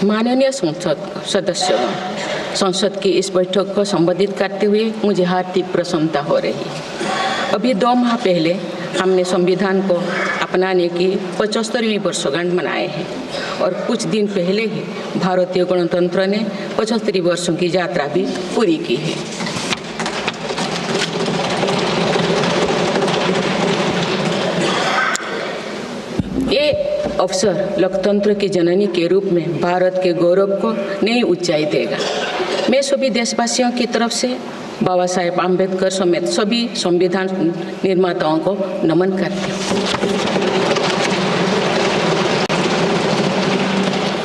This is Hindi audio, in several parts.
माननीय संसद सदस्यगण, संसद की इस बैठक को संबोधित करते हुए मुझे हार्दिक प्रसन्नता हो रही है। अभी 2 माह पहले हमने संविधान को अपनाने की 75वीं वर्षगांठ मनाए हैं और कुछ दिन पहले ही भारतीय गणतंत्र ने 75 वर्षों की यात्रा भी पूरी की है। ये अवसर लोकतंत्र की जननी के रूप में भारत के गौरव को नई ऊंचाई देगा। मैं सभी देशवासियों की तरफ से बाबा साहेब आम्बेडकर समेत सभी संविधान निर्माताओं को नमन करती हूँ।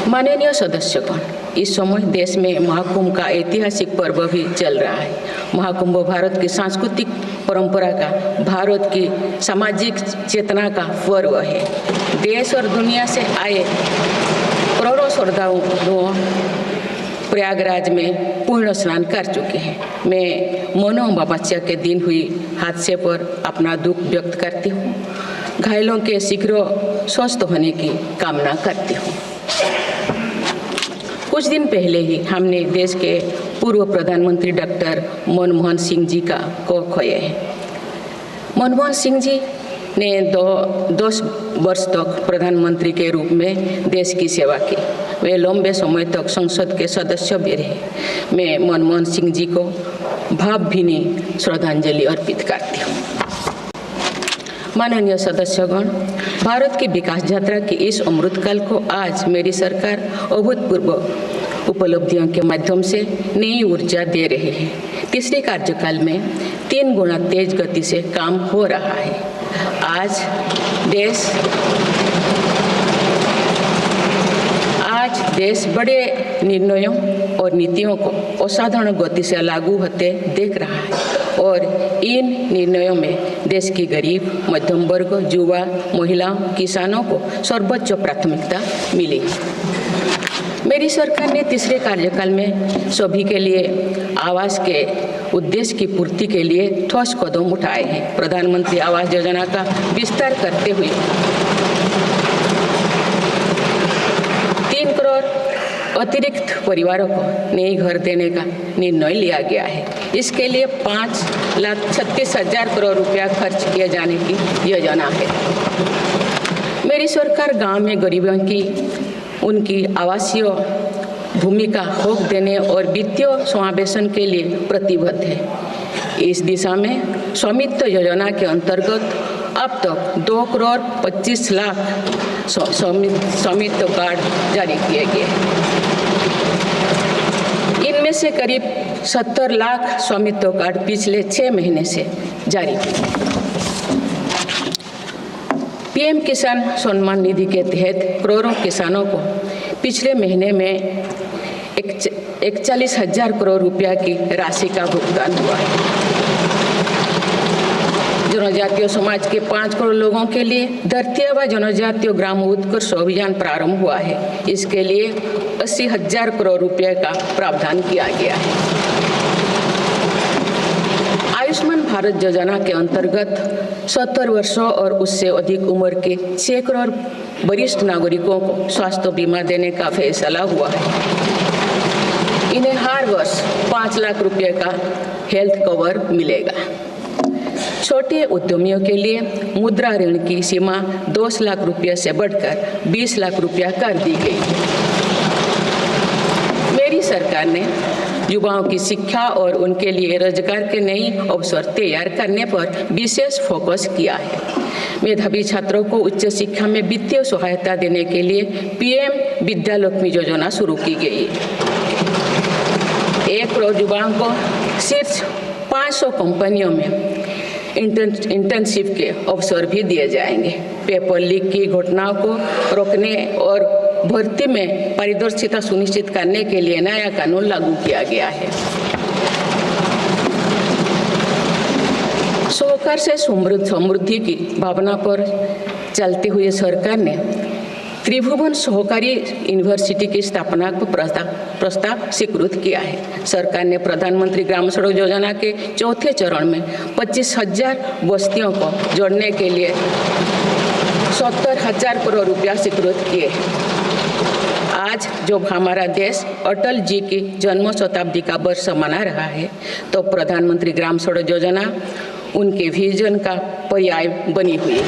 माननीय सदस्यगण, इस समय देश में महाकुंभ का ऐतिहासिक पर्व भी चल रहा है। महाकुंभ भारत की सांस्कृतिक परंपरा का, भारत की सामाजिक चेतना का पर्व है। देश और दुनिया से आए करोड़ों श्रद्धालुओं प्रयागराज में पूर्ण स्नान कर चुके हैं। मैं मोनो अमावस्या के दिन हुई हादसे पर अपना दुख व्यक्त करती हूँ। घायलों के शीघ्र स्वस्थ होने की कामना करती हूँ। कुछ दिन पहले ही हमने देश के पूर्व प्रधानमंत्री डॉक्टर मनमोहन सिंह जी को खोए हैं। मनमोहन सिंह जी ने 10 वर्ष तक प्रधानमंत्री के रूप में देश की सेवा की। वे लंबे समय तक संसद के सदस्य भी रहे। मैं मनमोहन सिंह जी को भावभीनी श्रद्धांजलि अर्पित करती हूँ। माननीय सदस्यगण, भारत की विकास यात्रा की इस अमृतकाल को आज मेरी सरकार अभूतपूर्व उपलब्धियों के माध्यम से नई ऊर्जा दे रही है। तीसरे कार्यकाल में 3 गुना तेज गति से काम हो रहा है। आज देश बड़े निर्णयों और नीतियों को असाधारण गति से लागू होते देख रहा है और इन निर्णयों में देश की गरीब, मध्यम वर्ग, युवा, महिलाओं, किसानों को सर्वोच्च प्राथमिकता मिली। मेरी सरकार ने तीसरे कार्यकाल में सभी के लिए आवास के उद्देश्य की पूर्ति के लिए ठोस कदम उठाए हैं। प्रधानमंत्री आवास योजना का विस्तार करते हुए 3 करोड़ अतिरिक्त परिवारों को नए घर देने का निर्णय लिया गया है। इसके लिए 5,36,000 करोड़ रुपया खर्च किए जाने की योजना है। मेरी सरकार गांव में गरीबों की उनकी आवासीय भूमि का हक देने और वित्तीय समावेशन के लिए प्रतिबद्ध है। इस दिशा में स्वामित्व योजना के अंतर्गत अब तक 2 करोड़ 25 लाख स्वामित्व कार्ड जारी किए गए। इनमें से करीब 70 लाख स्वामित्व कार्ड पिछले 6 महीने से जारी किए। पीएम किसान सम्मान निधि के तहत करोड़ों किसानों को पिछले महीने में 41,000 करोड़ रुपया की राशि का भुगतान हुआ है। जनजातीय समाज के 5 करोड़ लोगों के लिए धरती व जनजातीय ग्राम उत्कर्ष अभियान प्रारंभ हुआ है। इसके लिए 80,000 करोड़ रुपये का प्रावधान किया गया है। आयुष्मान भारत योजना के अंतर्गत 70 वर्षों और उससे अधिक उम्र के 6 करोड़ वरिष्ठ नागरिकों को स्वास्थ्य बीमा देने का फैसला हुआ है। इन्हें हर वर्ष 5 लाख रुपये का हेल्थ कवर मिलेगा। छोटे उद्यमियों के लिए मुद्रा ऋण की सीमा 10 लाख रुपये से बढ़कर 20 लाख रुपया कर दी गई। मेरी सरकार ने युवाओं की शिक्षा और उनके लिए रोजगार के नए अवसर तैयार करने पर विशेष फोकस किया है। मेधावी छात्रों को उच्च शिक्षा में वित्तीय सहायता देने के लिए पीएम विद्यालक्ष्मी योजना शुरू की गई। 1 करोड़ युवाओं को शीर्ष 500 कंपनियों में इंटर्नशिप के अवसर भी दिए जाएंगे। पेपर लीक की घटनाओं को रोकने और भर्ती में पारदर्शिता सुनिश्चित करने के लिए नया कानून लागू किया गया है। सहकार से समृद्धि की भावना पर चलते हुए सरकार ने त्रिभुवन सहकारी यूनिवर्सिटी की स्थापना को प्रस्ताव स्वीकृत किया है। सरकार ने प्रधानमंत्री ग्राम सड़क योजना के 4थे चरण में 25,000 बस्तियों को जोड़ने के लिए 70,000 करोड़ रुपया स्वीकृत किए। आज जब हमारा देश अटल जी की जन्म शताब्दी का वर्ष मना रहा है, तो प्रधानमंत्री ग्राम सड़क योजना उनके विजन का पर्याय बनी हुई है।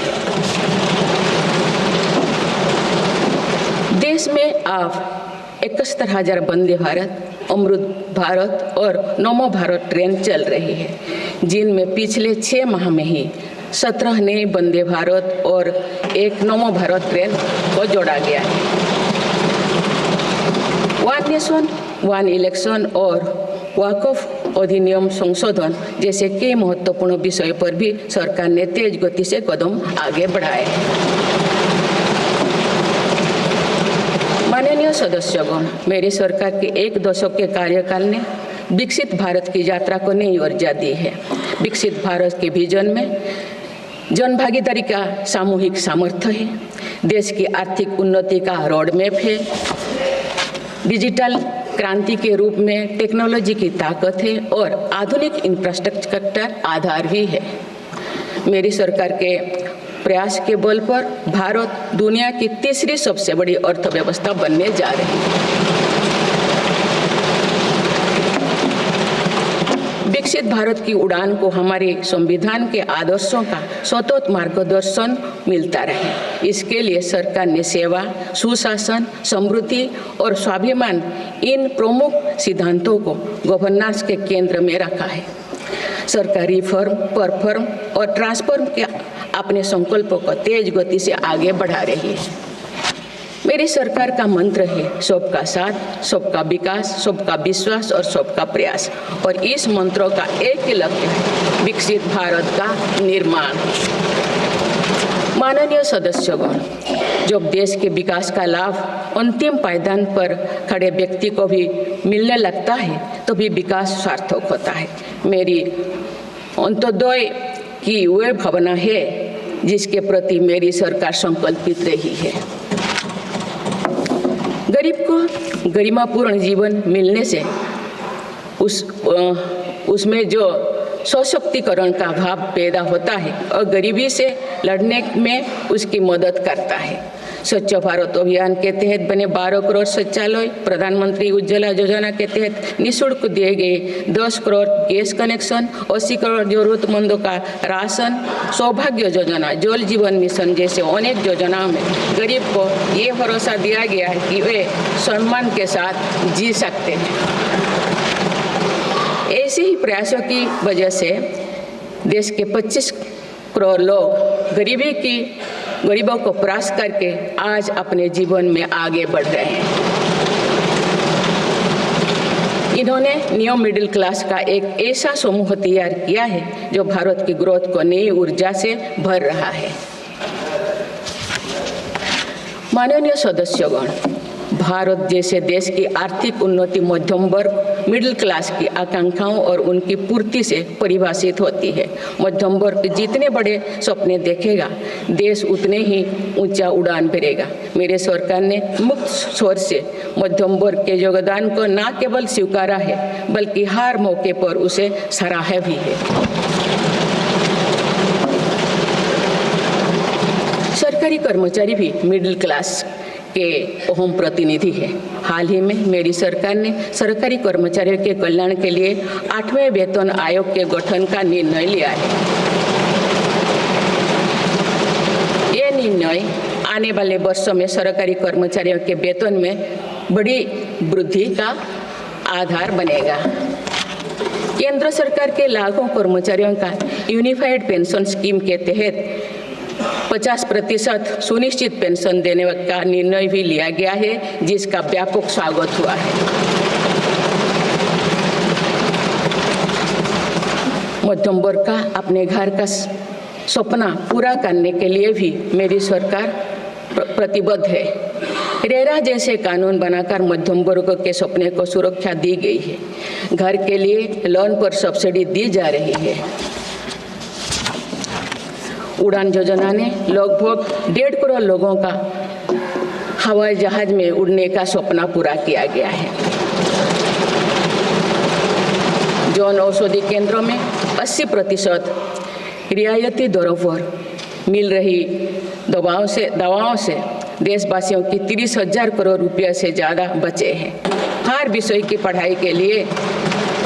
देश में अब 71,000 वंदे भारत, अमृत भारत और नमो भारत ट्रेन चल रही है, जिनमें पिछले 6 माह में ही 17 नए वंदे भारत और एक नमो भारत ट्रेन को जोड़ा गया है। वन नेशन वन इलेक्शन और वक्फ अधिनियम संशोधन जैसे कई महत्वपूर्ण विषय पर भी सरकार ने तेज गति से कदम आगे बढ़ाए हैं। माननीय सदस्यगण, मेरी सरकार के 1 दशक के कार्यकाल ने विकसित भारत की यात्रा को नई ऊर्जा दी है। विकसित भारत के विजन में जन भागीदारी का सामूहिक सामर्थ्य है, देश की आर्थिक उन्नति का रोड मैप है, डिजिटल क्रांति के रूप में टेक्नोलॉजी की ताकत है और आधुनिक इंफ्रास्ट्रक्चर आधार भी है। मेरी सरकार के प्रयास के बल पर भारत दुनिया की तीसरी सबसे बड़ी अर्थव्यवस्था बनने जा रही है। विकसित भारत की उड़ान को हमारे संविधान के आदर्शों का सतत मार्गदर्शन मिलता रहे, इसके लिए सरकार ने सेवा, सुशासन, समृद्धि और स्वाभिमान इन प्रमुख सिद्धांतों को गवर्नेंस के केंद्र में रखा है। सरकार रिफॉर्म, परफॉर्म और ट्रांसफॉर्म के अपने संकल्पों को तेज गति से आगे बढ़ा रही है। मेरी सरकार का मंत्र है सबका साथ, सबका विकास, सबका विश्वास और सबका प्रयास, और इस मंत्रों का एक ही लक्ष्य है विकसित भारत का निर्माण। माननीय सदस्यगण, जब देश के विकास का लाभ अंतिम पायदान पर खड़े व्यक्ति को भी मिलने लगता है तो भी विकास सार्थक होता है। मेरी अंत्योदय की वह भावना है जिसके प्रति मेरी सरकार संकल्पित रही है। गरीब को गरिमापूर्ण जीवन मिलने से उसमें जो सशक्तिकरण का भाव पैदा होता है और गरीबी से लड़ने में उसकी मदद करता है। स्वच्छ भारत अभियान के तहत बने 12 करोड़ शौचालय, प्रधानमंत्री उज्ज्वला योजना के तहत निःशुल्क दिए गए 10 करोड़ गैस कनेक्शन, 80 करोड़ जरूरतमंदों का राशन, सौभाग्य योजना, जल जीवन मिशन जैसे अनेक योजनाओं में गरीब को ये भरोसा दिया गया है कि वे सम्मान के साथ जी सकते हैं। ऐसे ही प्रयासों की वजह से देश के 25 करोड़ लोग गरीबों को परास्त करके आज अपने जीवन में आगे बढ़ रहे हैं। इन्होंने न्यू मिडिल क्लास का एक ऐसा समूह तैयार किया है जो भारत की ग्रोथ को नई ऊर्जा से भर रहा है। माननीय सदस्यगण, भारत जैसे देश की आर्थिक उन्नति मध्यम वर्ग मिडिल क्लास की आकांक्षाओं और उनकी पूर्ति से परिभाषित होती है। मध्यम वर्ग जितने बड़े सपने देखेगा, देश उतने ही ऊंचा उड़ान भरेगा। मेरे सरकार ने मुक्त स्वर से मध्यम वर्ग के योगदान को न केवल स्वीकारा है बल्कि हर मौके पर उसे सराहा भी है। सरकारी कर्मचारी भी मिडिल क्लास के अहम प्रतिनिधि है। हाल ही में मेरी सरकार ने सरकारी कर्मचारियों के कल्याण के लिए 8वें वेतन आयोग के गठन का निर्णय लिया है। ये निर्णय आने वाले वर्षों में सरकारी कर्मचारियों के वेतन में बड़ी वृद्धि का आधार बनेगा। केंद्र सरकार के लाखों कर्मचारियों का यूनिफाइड पेंशन स्कीम के तहत 50% सुनिश्चित पेंशन देने का निर्णय भी लिया गया है, जिसका व्यापक स्वागत हुआ है। मध्यम वर्ग का अपने घर का सपना पूरा करने के लिए भी मेरी सरकार प्रतिबद्ध है। रेरा जैसे कानून बनाकर मध्यम वर्ग के सपने को सुरक्षा दी गई है। घर के लिए लोन पर सब्सिडी दी जा रही है। उड़ान योजना ने लगभग 1.5 करोड़ लोगों का हवाई जहाज में उड़ने का सपना पूरा किया गया है। जन औषधि केंद्रों में 80% रियायती दरों पर मिल रही दवाओं से देशवासियों की 30,000 करोड़ रुपये से ज़्यादा बचे हैं। हर विषय की पढ़ाई के लिए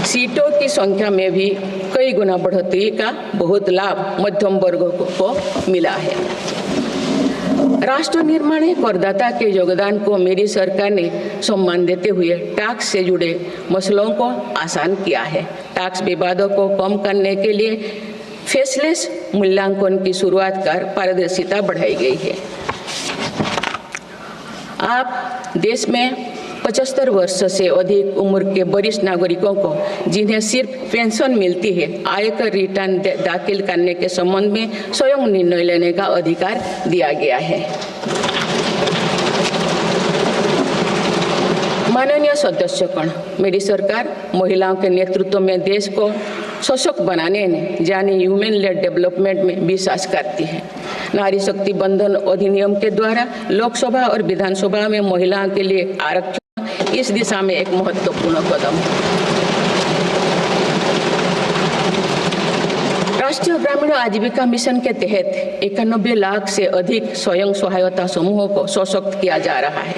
सीटों की संख्या में भी कई गुना बढ़ोतरी का बहुत लाभ मध्यम वर्ग को मिला है। राष्ट्र निर्माण में करदाता के योगदान को मेरी सरकार ने सम्मान देते हुए टैक्स से जुड़े मसलों को आसान किया है। टैक्स विवादों को कम करने के लिए फेसलेस मूल्यांकन की शुरुआत कर पारदर्शिता बढ़ाई गई है। आप देश में 75 वर्ष से अधिक उम्र के वरिष्ठ नागरिकों को जिन्हें सिर्फ पेंशन मिलती है, आयकर रिटर्न दाखिल करने के संबंध में स्वयं निर्णय लेने का अधिकार दिया गया है। माननीय सदस्यगण, मेरी सरकार महिलाओं के नेतृत्व में देश को सशक्त बनाने में यानी ह्यूमन लेड डेवलपमेंट में विश्वास करती है। नारी शक्ति बंधन अधिनियम के द्वारा लोकसभा और विधानसभा में महिलाओं के लिए आरक्षण इस दिशा में एक महत्वपूर्ण कदम है। राष्ट्रीय ग्रामीण आजीविका मिशन के तहत 91 लाख से अधिक स्वयं सहायता समूहों को सशक्त किया जा रहा है।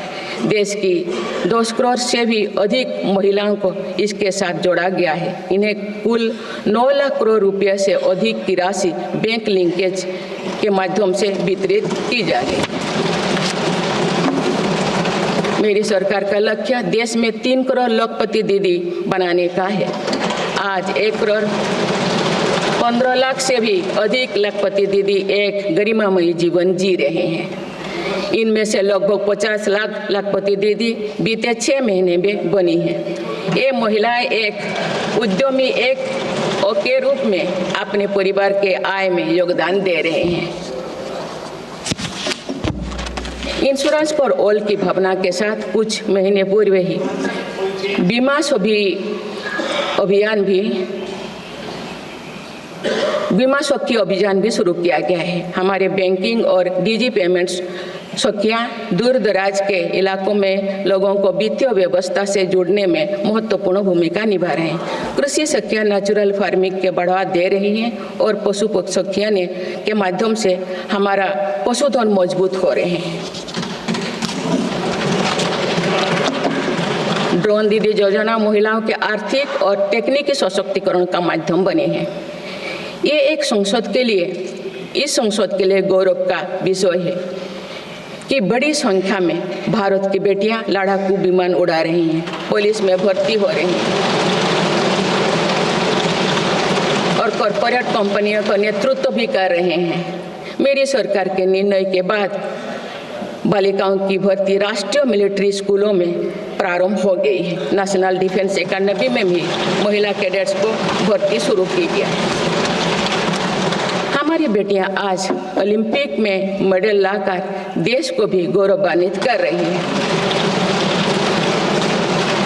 देश की 2 करोड़ से भी अधिक महिलाओं को इसके साथ जोड़ा गया है। इन्हें कुल 9 लाख करोड़ रुपये से अधिक की राशि बैंक लिंकेज के माध्यम से वितरित की जा रही है। मेरी सरकार का लक्ष्य देश में 3 करोड़ लखपति दीदी बनाने का है। आज 1 करोड़ 15 लाख से भी अधिक लखपति दीदी एक गरिमामयी जीवन जी रहे हैं। इनमें से लगभग 50 लाख लखपति दीदी बीते 6 महीने में बनी हैं। ये महिलाएं एक उद्यमी के रूप में अपने परिवार के आय में योगदान दे रहे हैं। इंश्योरेंस फॉर ऑल की भावना के साथ कुछ महीने पूर्व ही बीमा सखी अभियान भी शुरू किया गया है। हमारे बैंकिंग और डिजी पेमेंट्स सखियां दूर दराज के इलाकों में लोगों को वित्तीय व्यवस्था से जुड़ने में महत्वपूर्ण भूमिका निभा रहे हैं। कृषि सखियां नेचुरल फार्मिंग के बढ़ावा दे रही हैं और पशु सखियां के माध्यम से हमारा पशुधन मजबूत हो रहे हैं। ड्रोन दीदी योजना महिलाओं के आर्थिक और तकनीकी सशक्तिकरण का माध्यम बने हैं। ये इस संसद के लिए गौरव का विषय है कि बड़ी संख्या में भारत की बेटियां लड़ाकू विमान उड़ा रही हैं, पुलिस में भर्ती हो रही हैं और कॉरपोरेट कंपनियों का नेतृत्व भी कर रहे हैं। मेरी सरकार के निर्णय के बाद बालिकाओं की भर्ती राष्ट्रीय मिलिट्री स्कूलों में प्रारंभ हो गई है। नेशनल डिफेंस एकेडमी में भी महिला कैडेट्स को भर्ती शुरू की गई है। हमारी बेटियां आज ओलंपिक में मेडल लाकर देश को भी गौरवान्वित कर रही हैं।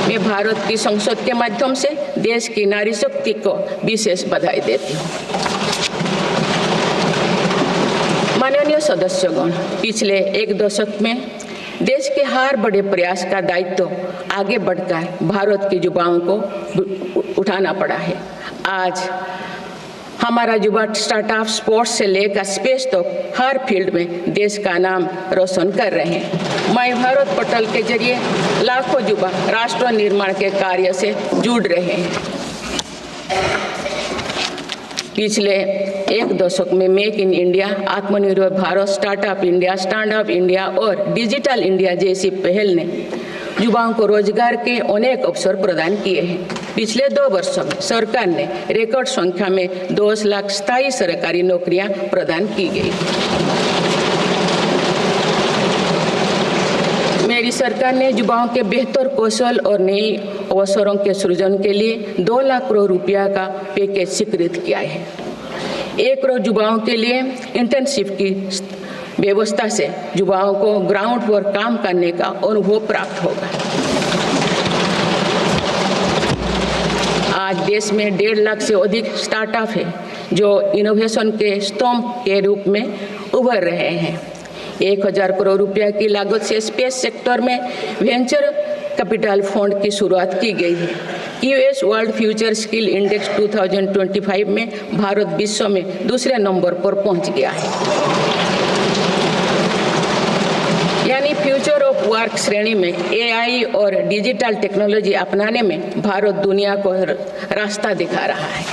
मैं भारत की संसद के माध्यम से देश की नारी शक्ति को विशेष बधाई देती हूँ। माननीय सदस्यगण, पिछले 1 दशक में देश के हर बड़े प्रयास का दायित्व आगे बढ़कर भारत के युवाओं को उठाना पड़ा है। आज हमारा युवा स्टार्टअप स्पोर्ट्स से लेकर स्पेस तक हर फील्ड में देश का नाम रोशन कर रहे हैं। माय भारत पोर्टल के जरिए लाखों युवा राष्ट्र निर्माण के कार्य से जुड़ रहे हैं। पिछले 1 दशक में मेक इन इंडिया, आत्मनिर्भर Bharat, startup India, stand up India और डिजिटल इंडिया जैसी पहल ने युवाओं को रोजगार के अनेक अवसर प्रदान किए हैं। पिछले 2 वर्षों में सरकार ने रिकॉर्ड संख्या में 2 लाख स्थायी सरकारी नौकरियां प्रदान की गई। मेरी सरकार ने युवाओं के बेहतर कौशल और नई अवसरों के सृजन के लिए 2 लाख करोड़ रुपया का पैकेज स्वीकृत किया है। 1 करोड़ युवाओं के लिए इंटर्नशिप की व्यवस्था से युवाओं को ग्राउंड पर काम करने का अनुभव प्राप्त होगा। आज देश में 1.5 लाख से अधिक स्टार्टअप है जो इनोवेशन के स्तंभ के रूप में उभर रहे हैं। 1000 करोड़ रुपया की लागत से स्पेस सेक्टर में वेंचर कैपिटल फंड की शुरुआत की गई है। US world future skill index 2025 में भारत विश्व में दूसरे नंबर पर पहुंच गया है। यानी फ्यूचर ऑफ वर्क श्रेणी में एआई और डिजिटल टेक्नोलॉजी अपनाने में भारत दुनिया को रास्ता दिखा रहा है।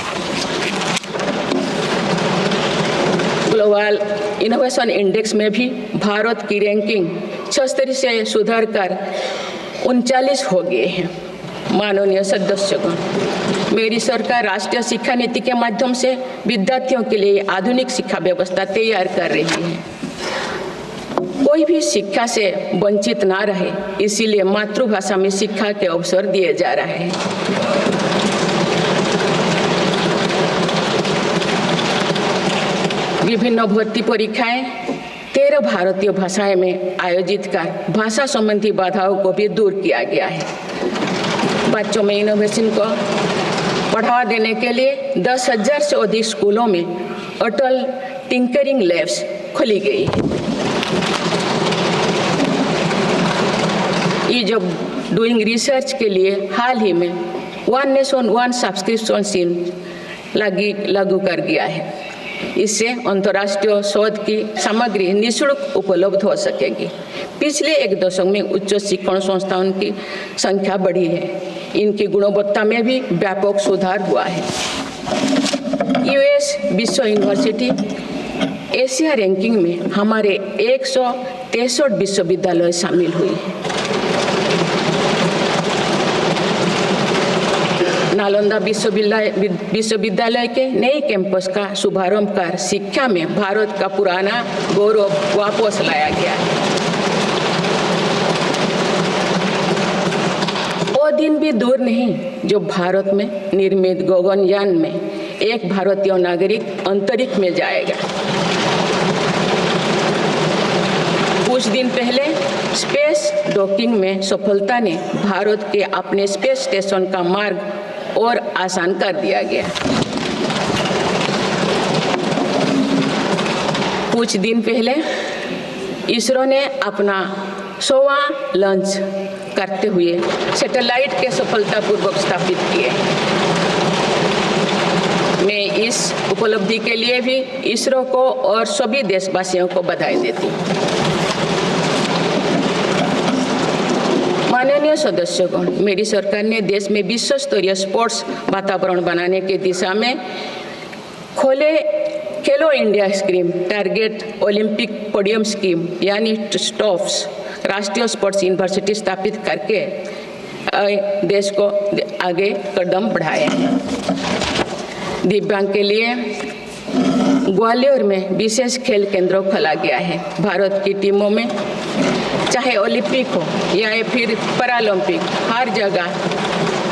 ग्लोबल इनोवेशन इंडेक्स में भी भारत की रैंकिंग 76 से सुधरकर 39 हो गए हैं। माननीय सदस्यगण, मेरी सरकार राष्ट्रीय शिक्षा नीति के माध्यम से विद्यार्थियों के लिए आधुनिक शिक्षा व्यवस्था तैयार कर रही है। कोई भी शिक्षा से वंचित ना रहे, इसीलिए मातृभाषा में शिक्षा के अवसर दिए जा रहे हैं। विभिन्न भर्ती परीक्षाएं 13 भारतीय भाषाएं में आयोजित कर भाषा संबंधी बाधाओं को भी दूर किया गया है। बच्चों में इनोवेशन को बढ़ावा देने के लिए 10,000 से अधिक स्कूलों में अटल टिंकरिंग लैब्स खोली गई है। ईज ऑफ डूइंग रिसर्च के लिए हाल ही में one nation one subscription scheme लागू कर दिया है। इससे अंतर्राष्ट्रीय शोध की सामग्री निःशुल्क उपलब्ध हो सकेगी। पिछले एक दशक में उच्च शिक्षण संस्थानों की संख्या बढ़ी है। इनकी गुणवत्ता में भी व्यापक सुधार हुआ है। यूएस विश्व यूनिवर्सिटी एशिया रैंकिंग में हमारे 163 विश्वविद्यालय शामिल हुए हैं। नालंदा विश्वविद्यालय के नए कैंपस का शुभारंभ कर शिक्षा में भारत का पुराना गौरव वापस लाया गया है। वो दिन भी दूर नहीं जो भारत में निर्मित गगनयान में एक भारतीय नागरिक अंतरिक्ष में जाएगा। कुछ दिन पहले स्पेस डॉकिंग में सफलता ने भारत के अपने स्पेस स्टेशन का मार्ग और आसान कर दिया गया। कुछ दिन पहले इसरो ने अपना 100वां लॉन्च करते हुए सैटेलाइट के सफलतापूर्वक स्थापित किए। मैं इस उपलब्धि के लिए भी इसरो को और सभी देशवासियों को बधाई देती हूँ। माननीय सदस्यगण, मेरी सरकार ने देश में विश्व स्तरीय स्पोर्ट्स वातावरण बनाने की दिशा में खेलो India scheme, target Olympic podium scheme यानी स्टॉप्स राष्ट्रीय स्पोर्ट्स यूनिवर्सिटी स्थापित करके देश को आगे कदम बढ़ाया है। दिव्यांग के लिए ग्वालियर में विशेष खेल केंद्र खोला गया है। भारत की टीमों में चाहे ओलंपिक हो या फिर पैरालंपिक, हर जगह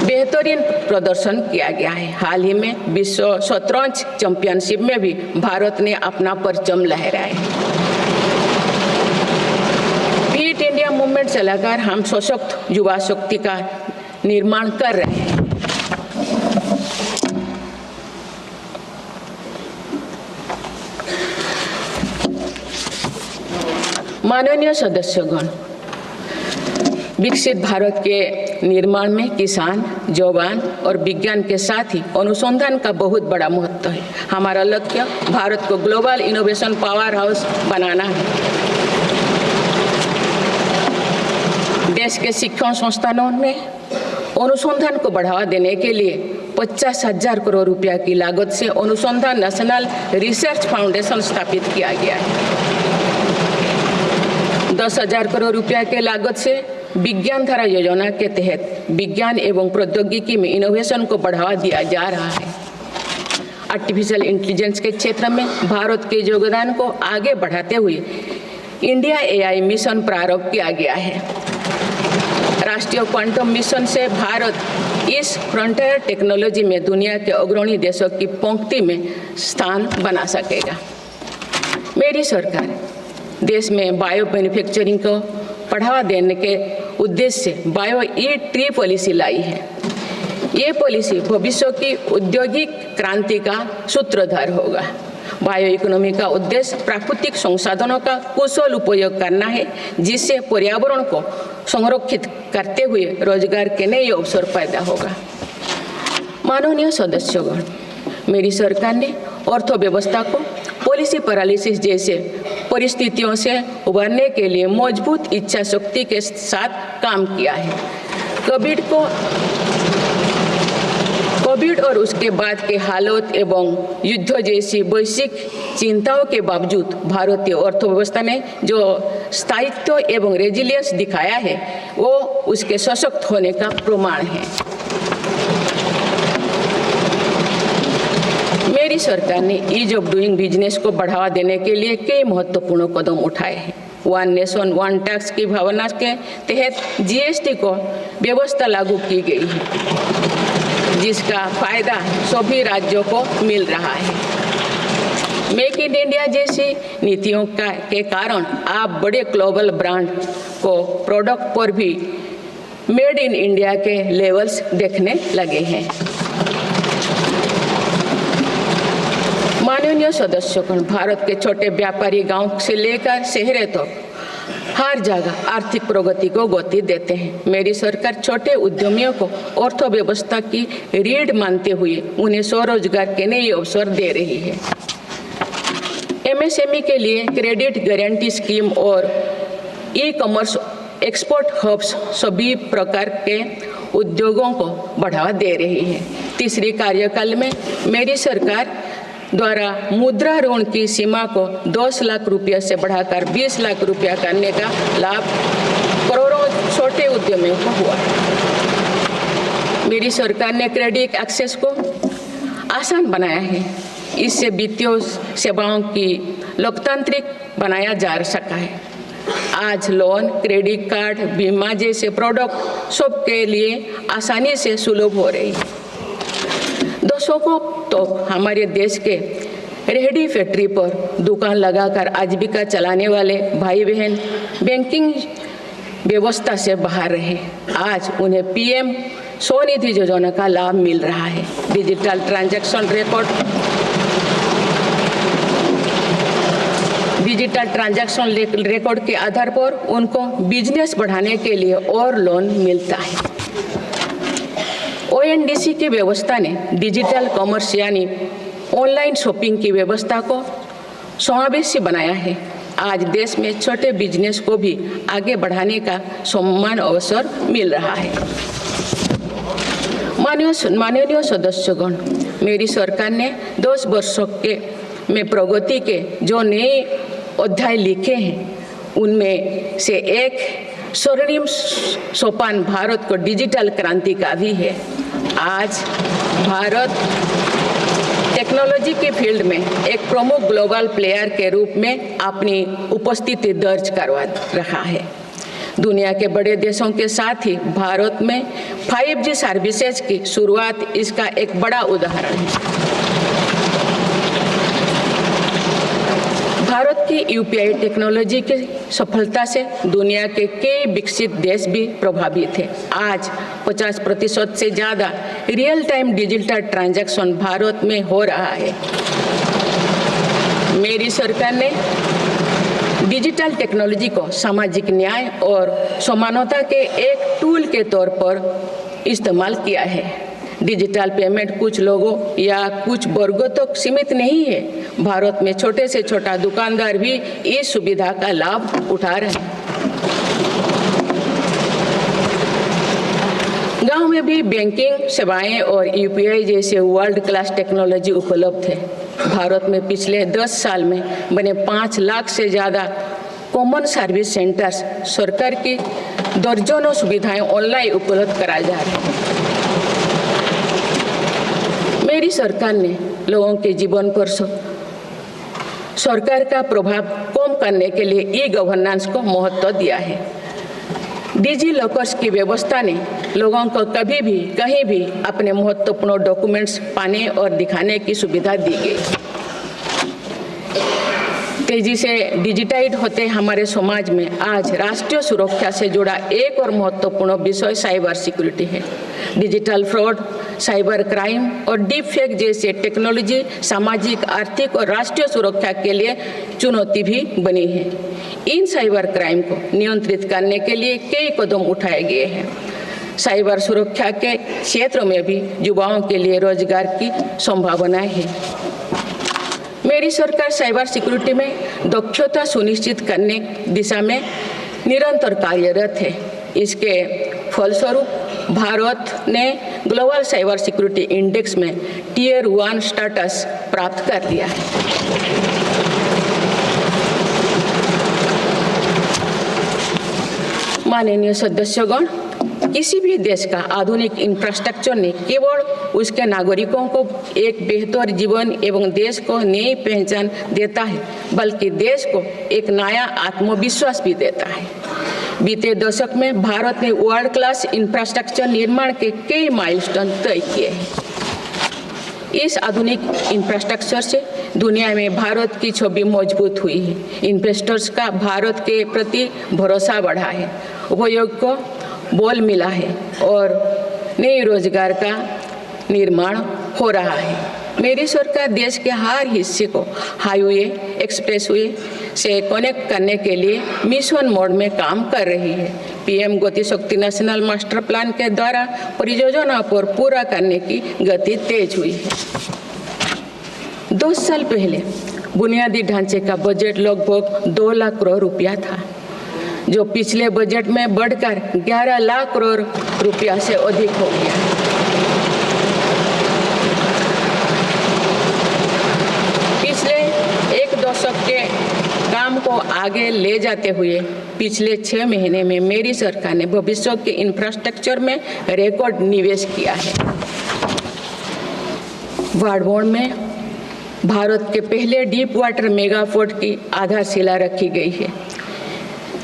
बेहतरीन प्रदर्शन किया गया है। हाल ही में विश्व शतरंज चैंपियनशिप में भी भारत ने अपना परचम लहराया है। फिट इंडिया मूवमेंट चलाकर हम सशक्त युवा शक्ति का निर्माण कर रहे हैं। माननीय सदस्यगण, विकसित भारत के निर्माण में किसान, जवान और विज्ञान के साथ ही अनुसंधान का बहुत बड़ा महत्व है। हमारा लक्ष्य भारत को ग्लोबल इनोवेशन पावर हाउस बनाना है। देश के शिक्षण संस्थानों में अनुसंधान को बढ़ावा देने के लिए 50,000 करोड़ रुपया की लागत से अनुसंधान नेशनल रिसर्च फाउंडेशन स्थापित किया गया है। 10,000 करोड़ रुपया के लागत से विज्ञान धारा योजना के तहत विज्ञान एवं प्रौद्योगिकी में इनोवेशन को बढ़ावा दिया जा रहा है। आर्टिफिशियल इंटेलिजेंस के क्षेत्र में भारत के योगदान को आगे बढ़ाते हुए इंडिया एआई मिशन प्रारंभ किया गया है। राष्ट्रीय क्वांटम मिशन से भारत इस फ्रंटियर टेक्नोलॉजी में दुनिया के अग्रणी देशों की पंक्ति में स्थान बना सकेगा। मेरी सरकार देश में बायो मैन्युफैक्चरिंग को बढ़ावा देने के उद्देश्य से बायो ई-ट्री पॉलिसी लाई है। ये पॉलिसी भविष्य की औद्योगिक क्रांति का सूत्रधार होगा। बायो इकोनॉमी का उद्देश्य प्राकृतिक संसाधनों का कुशल उपयोग करना है, जिससे पर्यावरण को संरक्षित करते हुए रोजगार के नए अवसर पैदा होगा। माननीय सदस्यगण, मेरी सरकार ने अर्थव्यवस्था को पॉलिसी पैरालिसिस जैसे परिस्थितियों से उबरने के लिए मजबूत इच्छा शक्ति के साथ काम किया है। कोविड और उसके बाद के हालात एवं युद्ध जैसी वैश्विक चिंताओं के बावजूद भारतीय अर्थव्यवस्था ने जो स्थायित्व एवं रेजिलियंस दिखाया है वो उसके सशक्त होने का प्रमाण है। मेरी सरकार ने ईज ऑफ डूइंग बिजनेस को बढ़ावा देने के लिए कई महत्वपूर्ण कदम उठाए हैं। वन नेशन वन टैक्स की भावना के तहत जीएसटी को व्यवस्था लागू की गई है, जिसका फायदा सभी राज्यों को मिल रहा है। मेक इन इंडिया जैसी नीतियों के कारण आप बड़े ग्लोबल ब्रांड को प्रोडक्ट पर भी मेड इन इंडिया के लेवल्स देखने लगे हैं। माननीय सदस्यगण, भारत के छोटे व्यापारी गांव से लेकर शहरों तक हर जगह आर्थिक प्रगति को गति देते हैं। मेरी सरकार छोटे उद्यमियों को अर्थव्यवस्था की रीढ़ मानते हुए उन्हें स्वरोजगार के नए अवसर दे रही है। एमएसएमई के लिए क्रेडिट गारंटी स्कीम और ई कॉमर्स एक्सपोर्ट हब्स सभी प्रकार के उद्योगों को बढ़ावा दे रही है। तीसरी कार्यकाल में मेरी सरकार द्वारा मुद्रा ऋण की सीमा को 10 लाख रुपये से बढ़ाकर 20 लाख रुपया करने का लाभ करोड़ों छोटे उद्यमियों को हुआ। मेरी सरकार ने क्रेडिट एक्सेस को आसान बनाया है। इससे वित्तीय सेवाओं की लोकतांत्रिक बनाया जा सका है। आज लोन, क्रेडिट कार्ड, बीमा जैसे प्रोडक्ट सबके लिए आसानी से सुलभ हो रही है। दशकों तो हमारे देश के रेहड़ी फैक्ट्री पर दुकान लगाकर आजीविका चलाने वाले भाई बहन बैंकिंग व्यवस्था से बाहर रहे। आज उन्हें पीएम स्वनिधि योजना का लाभ मिल रहा है। डिजिटल ट्रांजैक्शन रिकॉर्ड के आधार पर उनको बिजनेस बढ़ाने के लिए और लोन मिलता है। ओएनडीसी की व्यवस्था ने डिजिटल कॉमर्स यानी ऑनलाइन शॉपिंग की व्यवस्था को समावेशी बनाया है। आज देश में छोटे बिजनेस को भी आगे बढ़ाने का समान अवसर मिल रहा है। माननीय सदस्यगण, मेरी सरकार ने 10 वर्षों में प्रगति के जो नए अध्याय लिखे हैं उनमें से एक स्वर्णिम सोपान भारत को डिजिटल क्रांति का भी है। आज भारत टेक्नोलॉजी के फील्ड में एक प्रमुख ग्लोबल प्लेयर के रूप में अपनी उपस्थिति दर्ज करवा रहा है। दुनिया के बड़े देशों के साथ ही भारत में 5G सर्विसेज की शुरुआत इसका एक बड़ा उदाहरण है। भारत की यूपीआई टेक्नोलॉजी की सफलता से दुनिया के कई विकसित देश भी प्रभावित हैं। आज 50% से ज़्यादा real time digital transaction Bharat में हो रहा है। मेरी सरकार ने डिजिटल टेक्नोलॉजी को सामाजिक न्याय और समानता के एक टूल के तौर पर इस्तेमाल किया है। डिजिटल पेमेंट कुछ लोगों या कुछ वर्गों तक सीमित नहीं है। भारत में छोटे से छोटा दुकानदार भी इस सुविधा का लाभ उठा रहे हैं। गांव में भी बैंकिंग सेवाएं और यूपीआई जैसे वर्ल्ड क्लास टेक्नोलॉजी उपलब्ध है। भारत में पिछले 10 साल में बने 5 लाख से ज़्यादा कॉमन सर्विस सेंटर्स सरकार की दर्जनों सुविधाएं ऑनलाइन उपलब्ध कराई जा रही हैं। मेरी सरकार ने लोगों के जीवन पर सरकार का प्रभाव कम करने के लिए ई गवर्नेंस को महत्व दिया है। डिजी लॉकर्स की व्यवस्था ने लोगों को कभी भी कहीं भी अपने महत्वपूर्ण डॉक्यूमेंट्स पाने और दिखाने की सुविधा दी गई। तेजी से डिजिटाइज होते हमारे समाज में आज राष्ट्रीय सुरक्षा से जुड़ा एक और महत्वपूर्ण विषय साइबर सिक्योरिटी है। डिजिटल फ्रॉड, साइबर क्राइम और डीप फेक जैसे टेक्नोलॉजी सामाजिक, आर्थिक और राष्ट्रीय सुरक्षा के लिए चुनौती भी बनी है। इन साइबर क्राइम को नियंत्रित करने के लिए कई कदम उठाए गए हैं। साइबर सुरक्षा के क्षेत्र में भी युवाओं के लिए रोजगार की संभावनाएं हैं। मेरी सरकार साइबर सिक्योरिटी में दक्षता सुनिश्चित करने दिशा में निरंतर कार्यरत है। इसके फलस्वरूप भारत ने ग्लोबल साइबर सिक्योरिटी इंडेक्स में Tier 1 स्टेटस प्राप्त कर लिया है। माननीय सदस्यगण, किसी भी देश का आधुनिक इंफ्रास्ट्रक्चर ने केवल उसके नागरिकों को एक बेहतर जीवन एवं देश को नई पहचान देता है, बल्कि देश को एक नया आत्मविश्वास भी देता है। बीते दशक में भारत ने वर्ल्ड क्लास इंफ्रास्ट्रक्चर निर्माण के कई माइलस्टोन तय किए हैं। इस आधुनिक इंफ्रास्ट्रक्चर से दुनिया में भारत की छवि मजबूत हुई है। इन्वेस्टर्स का भारत के प्रति भरोसा बढ़ा है, उपयोग को बल मिला है और नए रोजगार का निर्माण हो रहा है। मेरी सरकार देश के हर हिस्से को हाईवे, एक्सप्रेसवे से कनेक्ट करने के लिए मिशन मोड में काम कर रही है। पीएम गति शक्ति नेशनल मास्टर प्लान के द्वारा परियोजना पर पूरा करने की गति तेज हुई है। 2 साल पहले बुनियादी ढांचे का बजट लगभग 2 लाख करोड़ रुपया था, जो पिछले बजट में बढ़कर 11 लाख करोड़ रुपया से अधिक हो गया। पिछले एक दशक के काम को आगे ले जाते हुए पिछले 6 महीने में मेरी सरकार ने भविष्य के इंफ्रास्ट्रक्चर में रिकॉर्ड निवेश किया है। वाडवोन में भारत के पहले डीप वाटर मेगा पोर्ट की आधारशिला रखी गई है।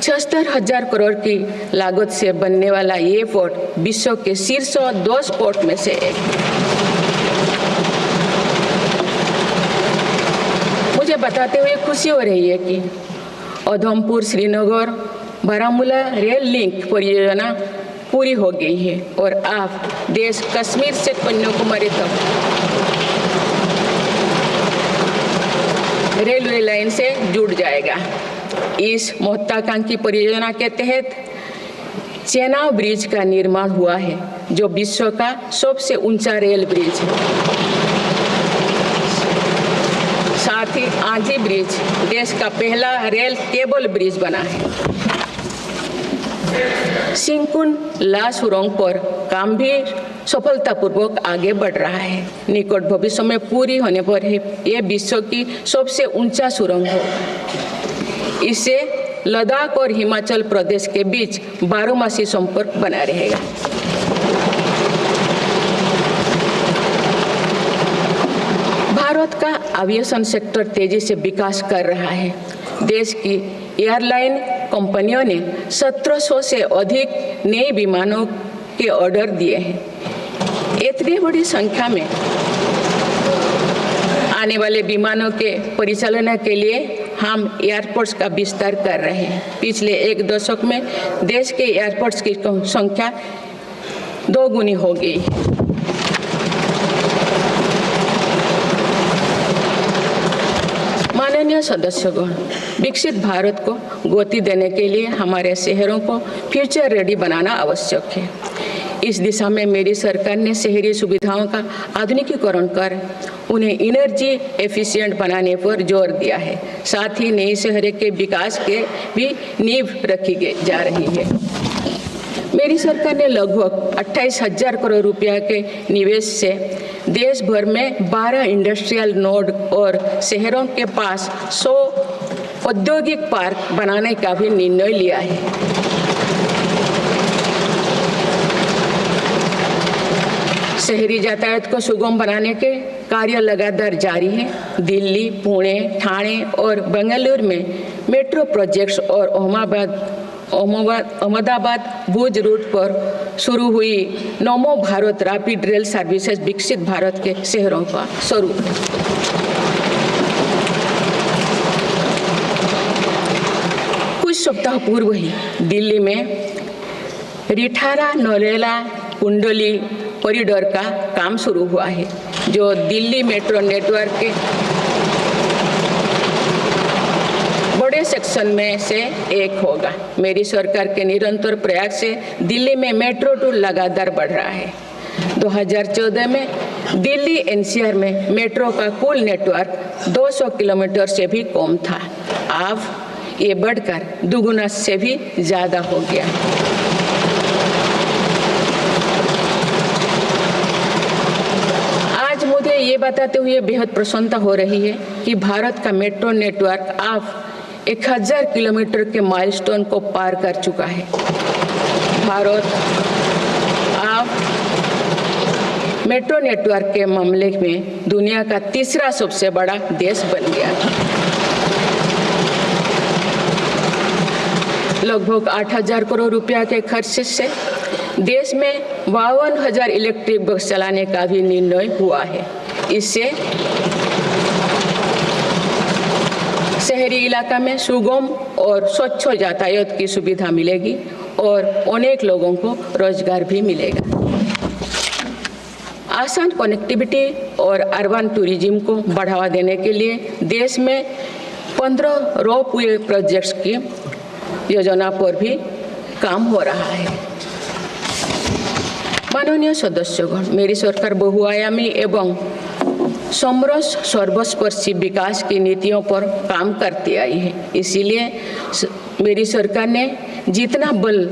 76,000 करोड़ की लागत से बनने वाला ये पोर्ट विश्व के शीर्ष 10 पोर्ट में से एक। मुझे बताते हुए खुशी हो रही है कि उधमपुर श्रीनगर बारामूला रेल लिंक परियोजना पूरी हो गई है और अब देश कश्मीर से कन्याकुमारी तक रेलवे लाइन से जुड़ जाएगा। इस महत्वाकांक्षी परियोजना के तहत चेनाब ब्रिज का निर्माण हुआ है, जो विश्व का सबसे ऊंचा रेल ब्रिज है। साथ ही आंधी ब्रिज देश का पहला रेल केबल ब्रिज बना है। सिंकुन ला सुरंग पर काम भी सफलतापूर्वक आगे बढ़ रहा है। निकट भविष्य में पूरी होने पर यह विश्व की सबसे ऊंचा सुरंग होगा। इससे लद्दाख और हिमाचल प्रदेश के बीच 12मासी संपर्क बना रहेगा। भारत का एविएशन सेक्टर तेजी से विकास कर रहा है। देश की एयरलाइन कंपनियों ने 1700 से अधिक नए विमानों के ऑर्डर दिए हैं। इतनी बड़ी संख्या में आने वाले विमानों के परिचालन के लिए हम एयरपोर्ट्स का विस्तार कर रहे हैं। पिछले एक दशक में देश के एयरपोर्ट्स की संख्या 2 गुनी हो गई। माननीय सदस्यगण, विकसित भारत को गति देने के लिए हमारे शहरों को फ्यूचर रेडी बनाना आवश्यक है। इस दिशा में मेरी सरकार ने शहरी सुविधाओं का आधुनिकीकरण कर उन्हें एनर्जी एफिशिएंट बनाने पर जोर दिया है। साथ ही नई शहर के विकास के भी नींव रखी जा रही है। मेरी सरकार ने लगभग 28,000 करोड़ रुपया के निवेश से देश भर में 12 इंडस्ट्रियल नोड और शहरों के पास 100 औद्योगिक पार्क बनाने का भी निर्णय लिया है। शहरी यातायात को सुगम बनाने के कार्य लगातार जारी है। दिल्ली, पुणे, ठाणे और बेंगलुरु में मेट्रो प्रोजेक्ट्स और अहमदाबाद भुज रूट पर शुरू हुई नमो भारत रैपिड रेल सर्विसेज विकसित भारत के शहरों का स्वरूप है। कुछ सप्ताह पूर्व ही दिल्ली में रिठारा नरेला कुंडली कॉरिडोर का काम शुरू हुआ है, जो दिल्ली मेट्रो नेटवर्क के बड़े सेक्शन में से एक होगा। मेरी सरकार के निरंतर प्रयास से दिल्ली में मेट्रो टूर लगातार बढ़ रहा है। 2014 में दिल्ली एनसीआर में मेट्रो का कुल नेटवर्क 200 किलोमीटर से भी कम था। अब ये बढ़कर दुगुना से भी ज़्यादा हो गया। आज मुझे ये बताते हुए बेहद प्रसन्नता हो रही है कि भारत का मेट्रो नेटवर्क अब 1000 किलोमीटर के माइलस्टोन को पार कर चुका है। भारत अब मेट्रो नेटवर्क के मामले में दुनिया का तीसरा सबसे बड़ा देश बन गया। लगभग 8,000 करोड़ रुपया के खर्च से देश में 52,000 इलेक्ट्रिक बस चलाने का भी निर्णय हुआ है। इससे शहरी इलाका में सुगम और स्वच्छ यातायात की सुविधा मिलेगी और अनेक लोगों को रोजगार भी मिलेगा। आसान कनेक्टिविटी और अर्बन टूरिज्म को बढ़ावा देने के लिए देश में 15 रोपवे प्रोजेक्ट्स की योजना पर भी काम हो रहा है। माननीय सदस्यगण, मेरी सरकार बहुआयामी एवं समरस सर्वस्पर्शी विकास की नीतियों पर काम करती आई है। इसीलिए मेरी सरकार ने जितना बल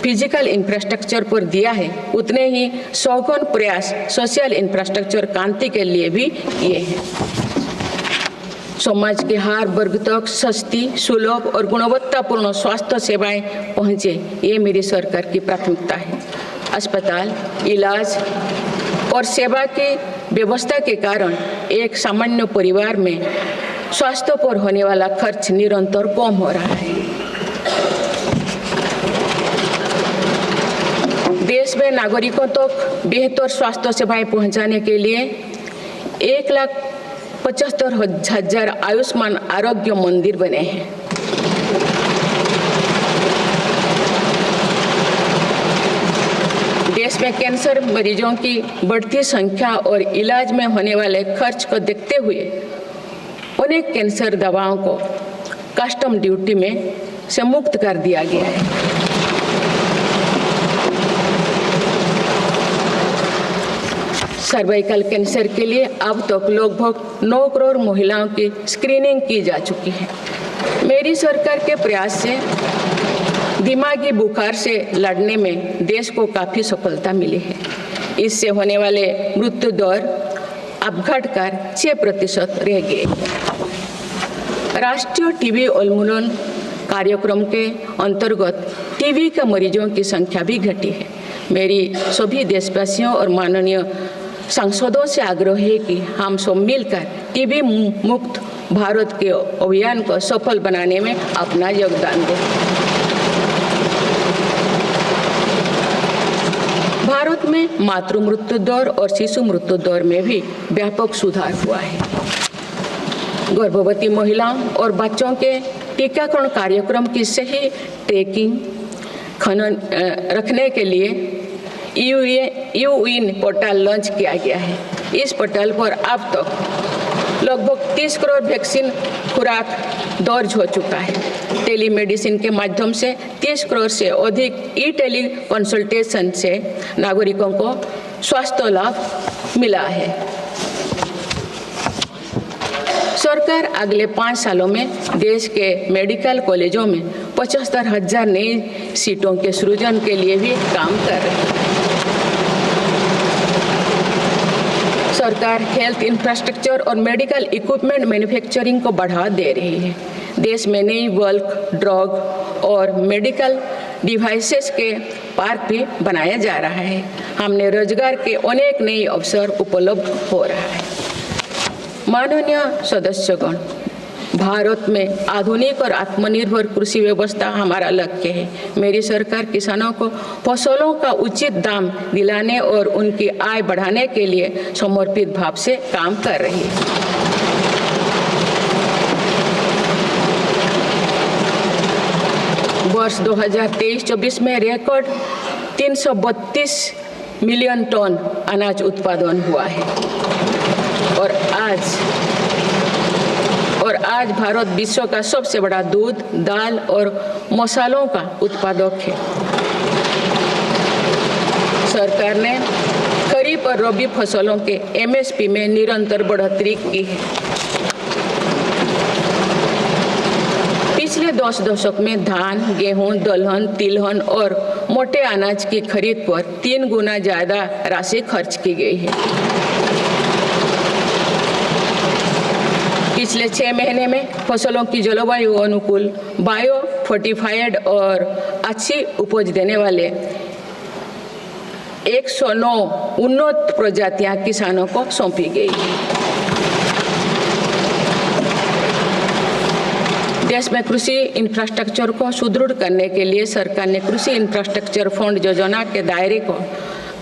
फिजिकल इंफ्रास्ट्रक्चर पर दिया है, उतने ही सौगुन प्रयास सोशल इंफ्रास्ट्रक्चर क्रांति के लिए भी किए हैं। समाज के हर वर्ग तक सस्ती, सुलभ और गुणवत्तापूर्ण स्वास्थ्य सेवाएं पहुंचे, ये मेरी सरकार की प्राथमिकता है। अस्पताल, इलाज और सेवा की व्यवस्था के कारण एक सामान्य परिवार में स्वास्थ्य पर होने वाला खर्च निरंतर कम हो रहा है। देश में नागरिकों तक बेहतर स्वास्थ्य सेवाएं पहुंचाने के लिए 1,75,000 आयुष्मान आरोग्य मंदिर बने हैं। देश में कैंसर मरीजों की बढ़ती संख्या और इलाज में होने वाले खर्च को देखते हुए अनेक कैंसर दवाओं को कस्टम ड्यूटी में से मुक्त कर दिया गया है। सर्वाइकल कैंसर के लिए अब तक लगभग 9 करोड़ महिलाओं की स्क्रीनिंग की जा चुकी है। मेरी सरकार के प्रयास से दिमागी बुखार से लड़ने में देश को काफ़ी सफलता मिली है। इससे होने वाले मृत्यु दर अब घटकर 6% रह गए। राष्ट्रीय टीबी उन्मूलन कार्यक्रम के अंतर्गत टीबी के मरीजों की संख्या भी घटी है। मेरी सभी देशवासियों और माननीय सांसदों से आग्रह है कि हम सब मिलकर टीबी मुक्त भारत के अभियान को सफल बनाने में अपना योगदान दें। भारत में मातृ मृत्यु दर और शिशु मृत्यु दर में भी व्यापक सुधार हुआ है। गर्भवती महिलाओं और बच्चों के टीकाकरण कार्यक्रम की सही ट्रैकिंग रखने के लिए यूइन पोर्टल लॉन्च किया गया है। इस पोर्टल पर अब तक लगभग 30 करोड़ वैक्सीन खुराक दर्ज हो चुका है। टेलीमेडिसिन के माध्यम से 30 करोड़ से अधिक टेली कंसल्टेशन से नागरिकों को स्वास्थ्य लाभ मिला है। सरकार अगले 5 सालों में देश के मेडिकल कॉलेजों में 75,000 नई सीटों के सृजन के लिए भी काम कर रही है। सरकार हेल्थ इंफ्रास्ट्रक्चर और मेडिकल इक्विपमेंट मैन्युफैक्चरिंग को बढ़ावा दे रही है। देश में नई बल्क ड्रग और मेडिकल डिवाइसेस के पार्क भी बनाया जा रहा है। हमने रोजगार के अनेक नए अवसर उपलब्ध हो रहा है। माननीय सदस्यगण, भारत में आधुनिक और आत्मनिर्भर कृषि व्यवस्था हमारा लक्ष्य है। मेरी सरकार किसानों को फसलों का उचित दाम दिलाने और उनकी आय बढ़ाने के लिए समर्पित भाव से काम कर रही है। वर्ष 2023-24 में रिकॉर्ड 332 मिलियन टन अनाज उत्पादन हुआ है और आज भारत विश्व का सबसे बड़ा दूध, दाल और मसालों का उत्पादक है। सरकार ने और रबी फसलों के MSP में निरंतर बढ़ोतरी की है। पिछले 10 दशक में धान, गेहूं, दलहन, तिलहन और मोटे अनाज की खरीद पर 3 गुना ज्यादा राशि खर्च की गई है। पिछले 6 महीने में फसलों की जलवायु अनुकूल, बायो फोर्टिफाइड और अच्छी उपज देने वाले 109 उन्नत प्रजातियां किसानों को सौंपी गई है। देश में कृषि इंफ्रास्ट्रक्चर को सुदृढ़ करने के लिए सरकार ने कृषि इंफ्रास्ट्रक्चर फंड योजना के दायरे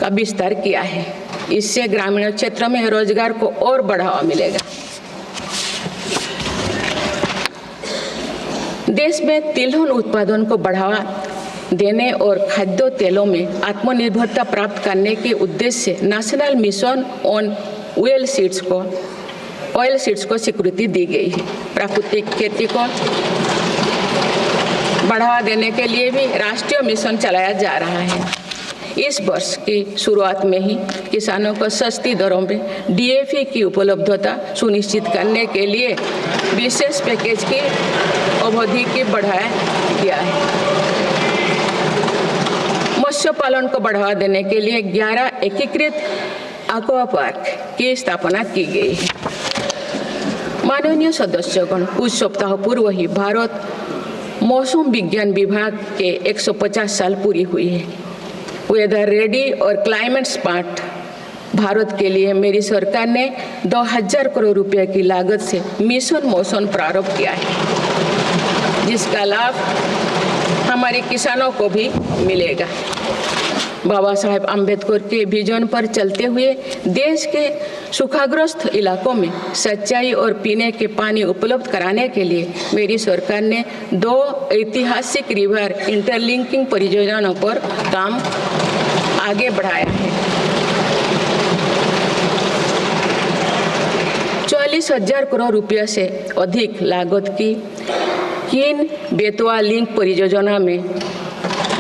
का विस्तार किया है। इससे ग्रामीण क्षेत्र में रोजगार को और बढ़ावा मिलेगा। देश में तिलहन उत्पादन को बढ़ावा देने और खाद्य तेलों में आत्मनिर्भरता प्राप्त करने के उद्देश्य से national mission on oil seeds को स्वीकृति दी गई है। प्राकृतिक खेती को बढ़ावा देने के लिए भी राष्ट्रीय मिशन चलाया जा रहा है। इस वर्ष की शुरुआत में ही किसानों को सस्ती दरों में DAP की उपलब्धता सुनिश्चित करने के लिए विशेष पैकेज की अवधि की बढ़ाया गया है। मत्स्य पालन को बढ़ावा देने के लिए 11 एकीकृत एक्वा पार्क की स्थापना की गई है। माननीय सदस्यगण, कुछ सप्ताह पूर्व ही भारत मौसम विज्ञान विभाग के 150 साल पूरी हुई है। वेदर रेडी और क्लाइमेट स्मार्ट भारत के लिए मेरी सरकार ने 2000 करोड़ रुपए की लागत से मिशन मौसम प्रारंभ किया है, जिसका लाभ हमारे किसानों को भी मिलेगा। बाबा साहेब अम्बेडकर के विजन पर चलते हुए देश के सूखाग्रस्त इलाकों में सिंचाई और पीने के पानी उपलब्ध कराने के लिए मेरी सरकार ने 2 ऐतिहासिक रिवर इंटरलिंकिंग परियोजनाओं पर काम आगे बढ़ाया है। 40,000 करोड़ रुपये से अधिक लागत की किन बेतवा लिंक परियोजना में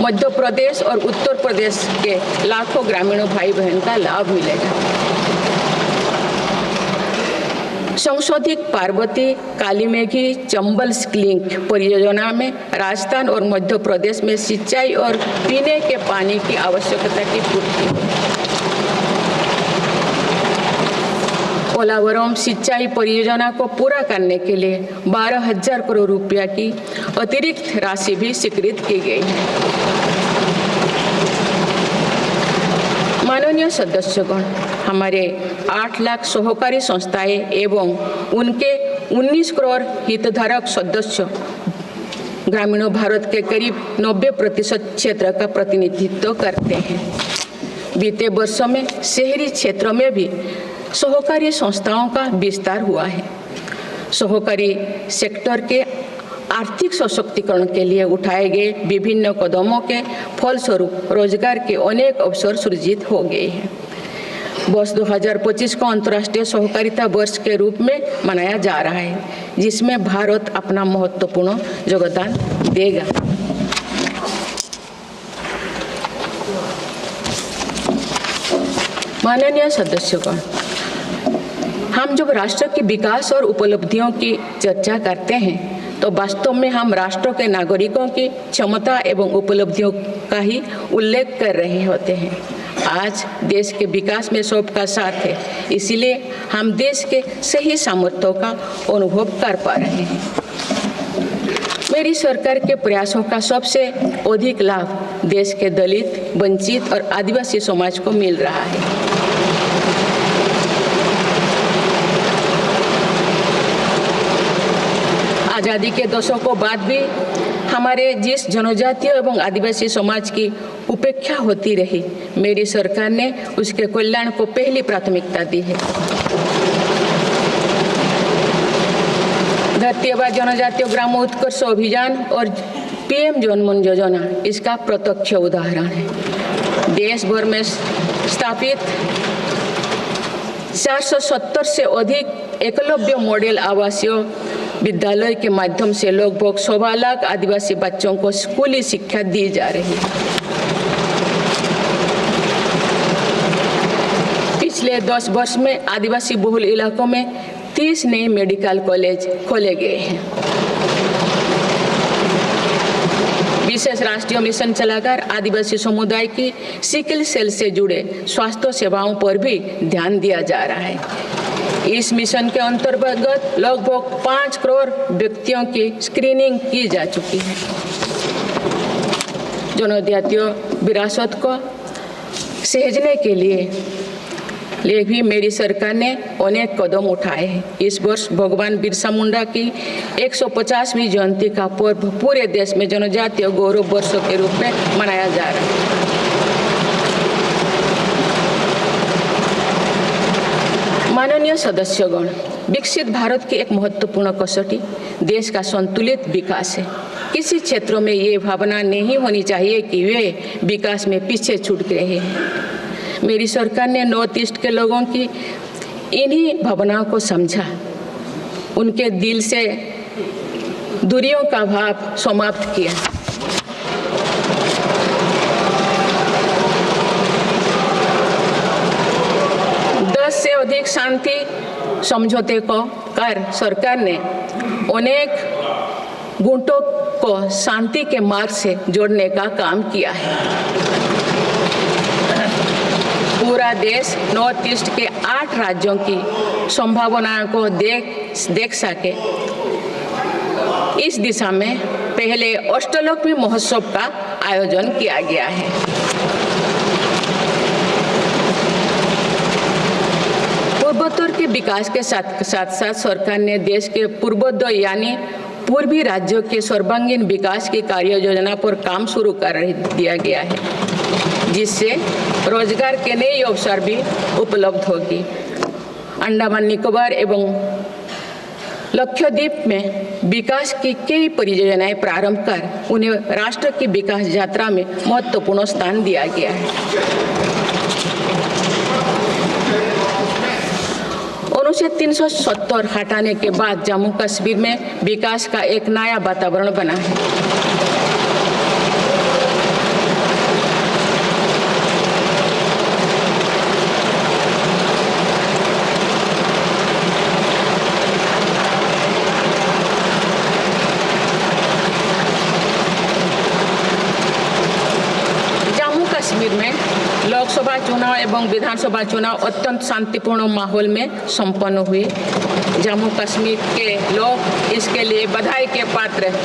मध्य प्रदेश और उत्तर प्रदेश के लाखों ग्रामीण भाई बहन का लाभ मिलेगा। संशोधित पार्वती कालीमेघी चंबल लिंक परियोजना में राजस्थान और मध्य प्रदेश में सिंचाई और पीने के पानी की आवश्यकता की पूर्ति। पोलावरम सिंचाई परियोजना को पूरा करने के लिए 12,000 करोड़ रुपया की अतिरिक्त राशि भी स्वीकृत की गई है। माननीय सदस्यगण, हमारे 8 लाख सहकारी संस्थाएं एवं उनके 19 करोड़ हितधारक सदस्य ग्रामीण भारत के करीब 90% क्षेत्र का प्रतिनिधित्व करते हैं। बीते वर्षों में शहरी क्षेत्रों में भी सहकारी संस्थाओं का विस्तार हुआ है। सहकारी सेक्टर के आर्थिक सशक्तिकरण के लिए उठाए गए विभिन्न कदमों के फलस्वरूप रोजगार के अनेक अवसर सृजित हो गए हैं। वर्ष 2025 को अंतर्राष्ट्रीय सहकारिता वर्ष के रूप में मनाया जा रहा है, जिसमें भारत अपना महत्वपूर्ण योगदान देगा। माननीय सदस्यगण, हम जब राष्ट्र के विकास और उपलब्धियों की चर्चा करते हैं तो वास्तव में हम राष्ट्र के नागरिकों की क्षमता एवं उपलब्धियों का ही उल्लेख कर रहे होते हैं। आज देश के विकास में सबका साथ है, इसीलिए हम देश के सही सामर्थ्यों का अनुभव कर पा रहे हैं। मेरी सरकार के प्रयासों का सबसे अधिक लाभ देश के दलित, वंचित और आदिवासी समाज को मिल रहा है। आज़ादी के दशकों बाद भी हमारे जिस जनजातीय एवं आदिवासी समाज की उपेक्षा होती रही, मेरी सरकार ने उसके कल्याण को पहली प्राथमिकता दी है। धरती आबा जनजातीय ग्राम उत्कर्ष अभियान और PM जनमन योजना इसका प्रत्यक्ष उदाहरण है। देश भर में स्थापित 470 से अधिक एकलव्य मॉडल आवासीय विद्यालय के माध्यम से लगभग 1.25 लाख आदिवासी बच्चों को स्कूली शिक्षा दी जा रही है। पिछले 10 वर्ष में आदिवासी बहुल इलाकों में 30 नए मेडिकल कॉलेज खोले गए हैं। विशेष राष्ट्रीय मिशन चलाकर आदिवासी समुदाय की सिकल सेल से जुड़े स्वास्थ्य सेवाओं पर भी ध्यान दिया जा रहा है। इस मिशन के अंतर्गत लगभग 5 करोड़ व्यक्तियों की स्क्रीनिंग की जा चुकी है। जनजातीय विरासत को सहेजने के लिए भी मेरी सरकार ने अनेक कदम उठाए हैं। इस वर्ष भगवान बिरसा मुंडा की 150वीं जयंती का पर्व पूरे देश में जनजातीय गौरव वर्ष के रूप में मनाया जा रहा है। माननीय सदस्यगण, विकसित भारत की एक महत्वपूर्ण कसौटी देश का संतुलित विकास है। किसी क्षेत्रों में ये भावना नहीं होनी चाहिए कि वे विकास में पीछे छूट गए हैं। मेरी सरकार ने नॉर्थ ईस्ट के लोगों की इन्हीं भावनाओं को समझा, उनके दिल से दूरियों का भाव समाप्त किया। दस से अधिक शांति समझौते को कर सरकार ने अनेक गुटों को शांति के मार्ग से जोड़ने का काम किया है। पूरा देश नॉर्थ ईस्ट के 8 राज्यों की संभावनाओं को देख सके, इस दिशा में पहले अष्टलोक महोत्सव का आयोजन किया गया है। पूर्वोत्तर के विकास के साथ साथ सरकार ने देश के पूर्वोत्तर यानी पूर्वी राज्यों के सर्वांगीण विकास की कार्य योजना पर काम शुरू कर दिया गया है, जिससे रोजगार के नए अवसर भी उपलब्ध होगी। अंडमान निकोबार एवं लक्षद्वीप में विकास की कई परियोजनाएं प्रारंभ कर उन्हें राष्ट्र की विकास यात्रा में महत्वपूर्ण स्थान दिया गया है। अनुच्छेद 370 हटाने के बाद जम्मू कश्मीर में विकास का एक नया वातावरण बना है। लोकसभा चुनाव एवं विधानसभा चुनाव अत्यंत शांतिपूर्ण माहौल में संपन्न हुए। जम्मू कश्मीर के लोग इसके लिए बधाई के पात्र हैं।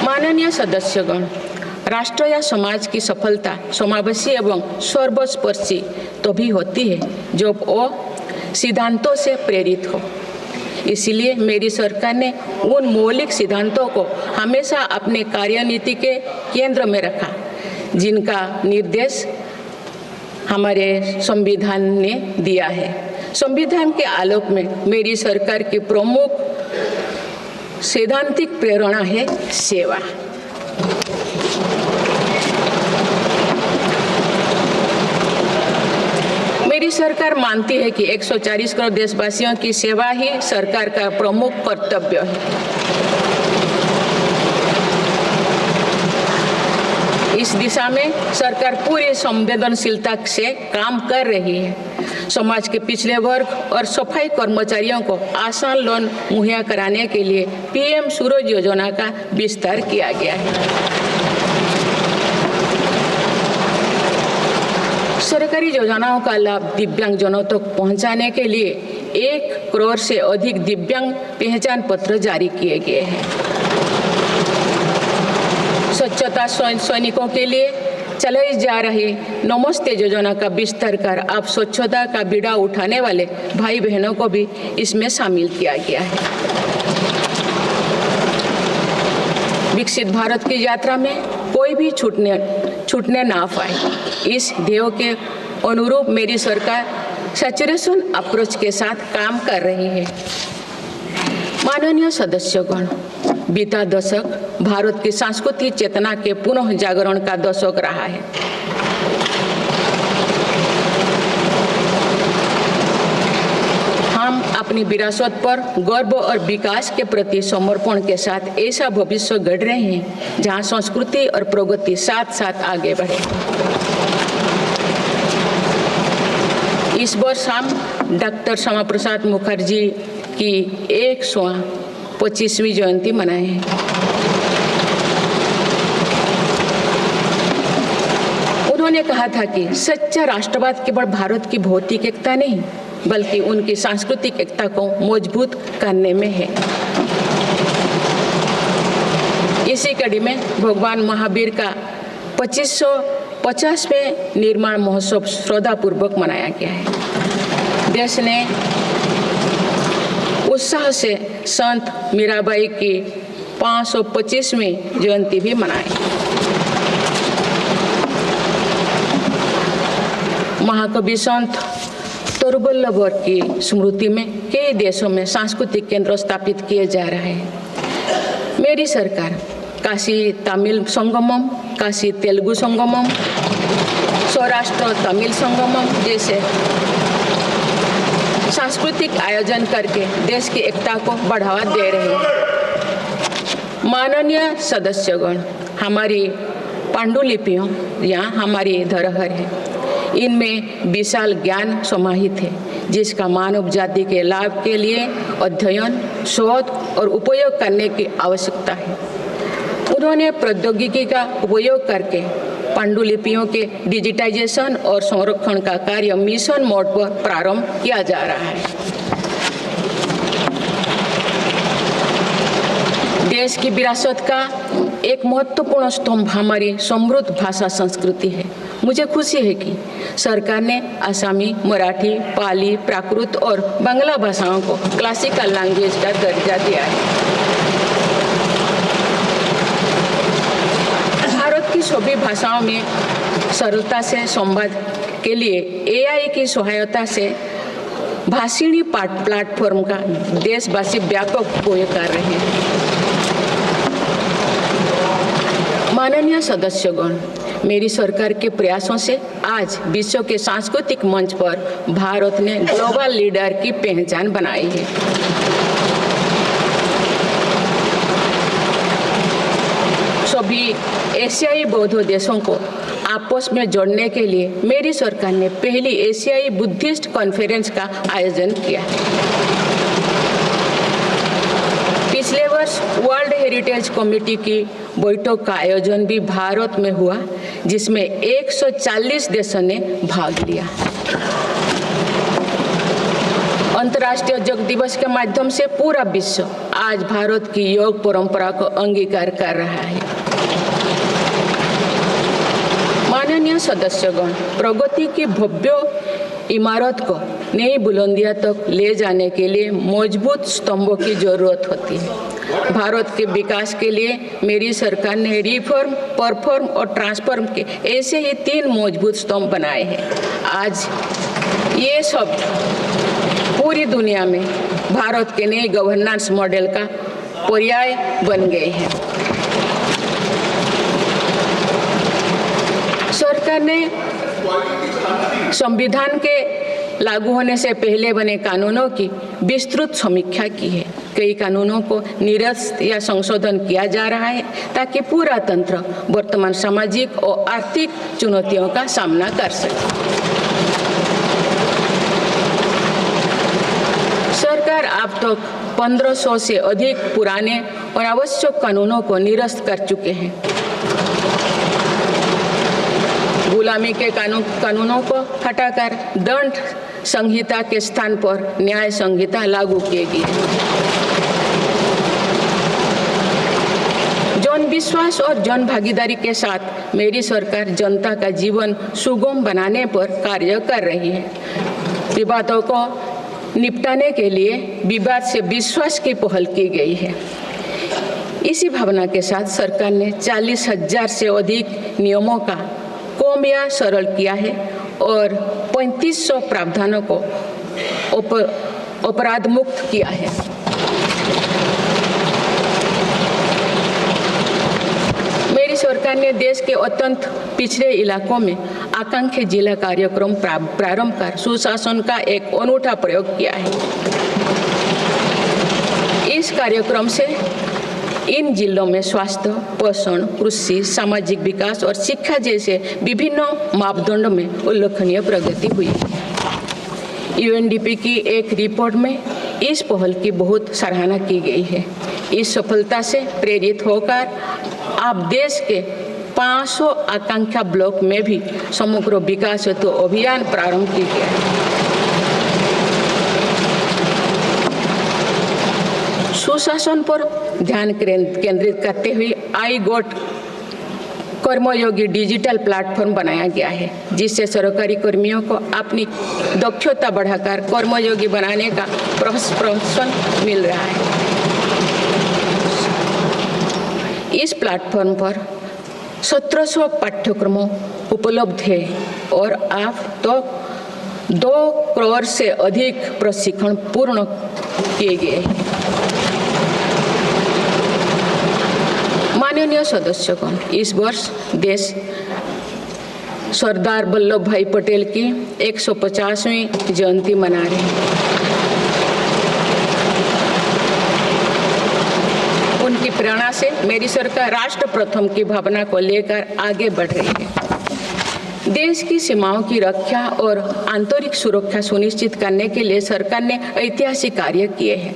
माननीय सदस्यगण, राष्ट्र या समाज की सफलता समावेशी एवं सर्वस्पर्शी तभी होती है जब वो सिद्धांतों से प्रेरित हो। इसलिए मेरी सरकार ने उन मौलिक सिद्धांतों को हमेशा अपने कार्यनीति के केंद्र में रखा, जिनका निर्देश हमारे संविधान ने दिया है। संविधान के आलोक में मेरी सरकार की प्रमुख सैद्धांतिक प्रेरणा है सेवा। मेरी सरकार मानती है कि 140 करोड़ देशवासियों की सेवा ही सरकार का प्रमुख कर्तव्य है। इस दिशा में सरकार पूरी संवेदनशीलता से काम कर रही है। समाज के पिछड़े वर्ग और सफाई कर्मचारियों को आसान लोन मुहैया कराने के लिए पीएम सूरज योजना का विस्तार किया गया है। सरकारी योजनाओं का लाभ दिव्यांगजनों तक पहुंचाने के लिए 1 करोड़ से अधिक दिव्यांग पहचान पत्र जारी किए गए हैं। स्वच्छता सैनिकों के लिए चलाई जा रही नमस्ते योजना का विस्तार कर अब स्वच्छता का बीड़ा उठाने वाले भाई बहनों को भी इसमें शामिल किया गया है। विकसित भारत की यात्रा में कोई भी छूटने ना पाए, इस ध्येय के अनुरूप मेरी सरकार सैचुरेशन अप्रोच के साथ काम कर रही है। माननीय सदस्यगण, बीता दशक भारत की सांस्कृतिक चेतना के पुनः जागरण का दशक रहा है। हम अपनी विरासत पर गर्व और विकास के प्रति समर्पण के साथ ऐसा भविष्य गढ़ रहे हैं जहां संस्कृति और प्रगति साथ साथ आगे बढ़े। इस वर्ष हम डॉक्टर श्यामा प्रसाद मुखर्जी की 125वीं जयंती मनाए हैं। उन्होंने कहा था कि सच्चा राष्ट्रवाद केवल भारत की भौतिक एकता नहीं बल्कि उनकी सांस्कृतिक एकता को मजबूत करने में है। इसी कड़ी में भगवान महावीर का 2550वें निर्माण महोत्सव श्रद्धापूर्वक मनाया गया है। देश ने उत्साह से संत मीराबाई की 525वीं जयंती भी मनाई। महाकवि संत तरुवल्लभ की स्मृति में कई देशों में सांस्कृतिक केंद्र स्थापित किए जा रहे हैं। मेरी सरकार काशी तमिल संगमम, काशी तेलुगु संगमम, सौराष्ट्र तमिल संगमम जैसे सांस्कृतिक आयोजन करके देश की एकता को बढ़ावा दे रहे हैं। माननीय सदस्यगण, हमारी पांडुलिपियां यहाँ हमारी धरोहर है। इनमें विशाल ज्ञान समाहित है जिसका मानव जाति के लाभ के लिए अध्ययन, शोध और उपयोग करने की आवश्यकता है। उन्होंने प्रौद्योगिकी का उपयोग करके पांडुलिपियों के डिजिटाइजेशन और संरक्षण का कार्य मिशन मोड पर प्रारंभ किया जा रहा है। देश की विरासत का एक महत्वपूर्ण स्तंभ हमारी समृद्ध भाषा संस्कृति है। मुझे खुशी है कि सरकार ने आसामी, मराठी, पाली, प्राकृत और बांग्ला भाषाओं को क्लासिकल लैंग्वेज का दर्जा दिया है। भारत की सभी भाषाओं में सरलता से संवाद के लिए AI की सहायता से भाषिणी प्लेटफॉर्म का देशवासी व्यापक उपयोग कर रहे हैं। माननीय सदस्यगण, मेरी सरकार के प्रयासों से आज विश्व के सांस्कृतिक मंच पर भारत ने ग्लोबल लीडर की पहचान बनाई है। सभी एशियाई बौद्ध देशों को आपस में जोड़ने के लिए मेरी सरकार ने पहली एशियाई बुद्धिस्ट कॉन्फ्रेंस का आयोजन किया। पिछले वर्ष वर्ल्ड हेरिटेज कमेटी की बैठक का आयोजन भी भारत में हुआ जिसमें 140 देशों ने भाग लिया। अंतर्राष्ट्रीय योग दिवस के माध्यम से पूरा विश्व आज भारत की योग परंपरा को अंगीकार कर रहा है। माननीय सदस्यगण, प्रगति की भव्य इमारत को नई बुलंदियों तक ले जाने के लिए मजबूत स्तंभों की जरूरत होती है। भारत के विकास के लिए मेरी सरकार ने रिफॉर्म, परफॉर्म और ट्रांसफॉर्म के ऐसे ही 3 मजबूत स्तंभ बनाए हैं। आज ये सब पूरी दुनिया में भारत के नए गवर्नेंस मॉडल का पर्याय बन गए हैं। सरकार ने संविधान के लागू होने से पहले बने कानूनों की विस्तृत समीक्षा की है। कई कानूनों को निरस्त या संशोधन किया जा रहा है ताकि पूरा तंत्र वर्तमान सामाजिक और आर्थिक चुनौतियों का सामना कर सके। सरकार अब तक 1500 से अधिक पुराने और आवश्यक कानूनों को निरस्त कर चुके हैं। गुलामी के कानूनों को हटाकर दंड संहिता के स्थान पर न्याय संहिता लागू की गई है। जन विश्वास और जन भागीदारी के साथ मेरी सरकार जनता का जीवन सुगम बनाने पर कार्य कर रही है। विवादों को निपटाने के लिए विवाद से विश्वास की पहल की गई है। इसी भावना के साथ सरकार ने 40,000 से अधिक नियमों का कम या सरल किया है और 3500 प्रावधानों को अपराध मुक्त किया है। मेरी सरकार ने देश के अत्यंत पिछड़े इलाकों में आकांक्षी जिला कार्यक्रम प्रारंभ कर सुशासन का एक अनूठा प्रयोग किया है। इस कार्यक्रम से इन जिलों में स्वास्थ्य, पोषण, कृषि, सामाजिक विकास और शिक्षा जैसे विभिन्न मापदंडों में उल्लेखनीय प्रगति हुई। यूएनडीपी की एक रिपोर्ट में इस पहल की बहुत सराहना की गई है। इस सफलता से प्रेरित होकर अब देश के 500 आकांक्षा ब्लॉक में भी समग्र विकास हेतु अभियान प्रारंभ किया गया है। सुशासन पर ध्यान केंद्रित करते हुए आई गोट कर्मयोगी डिजिटल प्लेटफॉर्म बनाया गया है, जिससे सरकारी कर्मियों को अपनी दक्षता बढ़ाकर कर्मयोगी बनाने का प्रोत्साहन मिल रहा है। इस प्लेटफॉर्म पर 1700 पाठ्यक्रमों उपलब्ध है और अब तो 2 करोड़ से अधिक प्रशिक्षण पूर्ण किए गए हैं। माननीय सदस्यगण, इस वर्ष देश सरदार वल्लभ भाई पटेल की 150वीं जयंती मना रहे हैं। उनकी प्रेरणा से मेरी सरकार राष्ट्र प्रथम की भावना को लेकर आगे बढ़ रही है। देश की सीमाओं की रक्षा और आंतरिक सुरक्षा सुनिश्चित करने के लिए सरकार ने ऐतिहासिक कार्य किए हैं।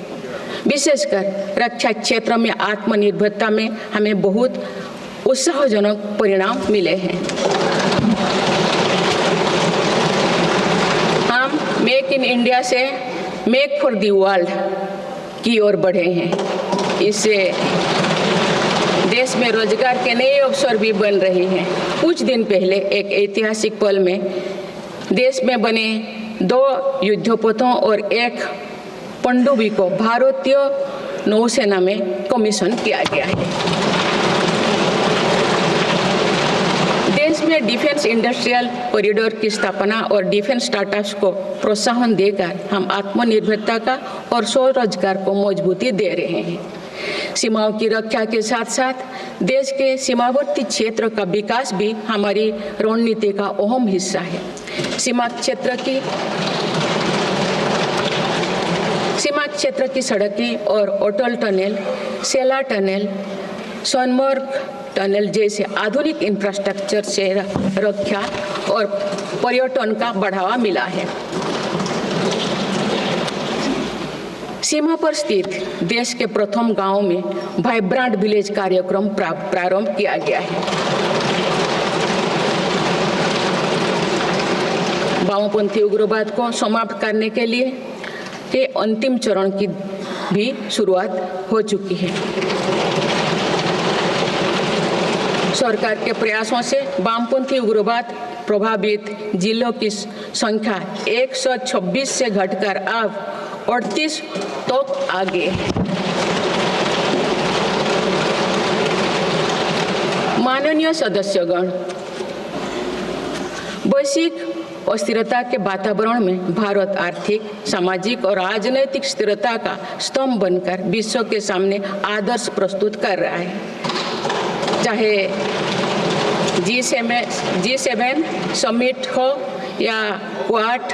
विशेषकर रक्षा क्षेत्र में आत्मनिर्भरता में हमें बहुत उत्साहजनक परिणाम मिले हैं। हम मेक इन इंडिया से मेक फॉर द वर्ल्ड की ओर बढ़े हैं। इससे देश में रोजगार के नए अवसर भी बन रहे हैं। कुछ दिन पहले एक ऐतिहासिक पल में देश में बने 2 युद्धपोतों और 1 पनडुब्बी को भारतीय नौसेना में कमीशन किया गया है। देश में डिफेंस इंडस्ट्रियल कॉरिडोर की स्थापना और डिफेंस स्टार्टअप्स को प्रोत्साहन देकर हम आत्मनिर्भरता का और स्वरोजगार को मजबूती दे रहे हैं। सीमाओं की रक्षा के साथ साथ देश के सीमावर्ती क्षेत्र का विकास भी हमारी रणनीति का अहम हिस्सा है। सीमा क्षेत्र की सड़कें और अटल टनल, सेला टनल, सोनमर्ग टनल जैसे आधुनिक इंफ्रास्ट्रक्चर से रक्षा और पर्यटन का बढ़ावा मिला है। सीमा पर स्थित देश के प्रथम गांव में वाइब्रेंट विलेज कार्यक्रम प्रारंभ किया गया है। वामपंथी उग्रवाद को समाप्त करने के लिए के अंतिम चरण की भी शुरुआत हो चुकी है। सरकार के प्रयासों से वामपंथी उग्रवाद प्रभावित जिलों की संख्या 126 से घटकर अब 38 तक आ गई है। माननीय सदस्यगण, वैश्विक अस्थिरता के वातावरण में भारत आर्थिक, सामाजिक और राजनीतिक स्थिरता का स्तंभ बनकर विश्व के सामने आदर्श प्रस्तुत कर रहा है। चाहे G7 समिट हो या क्वाड,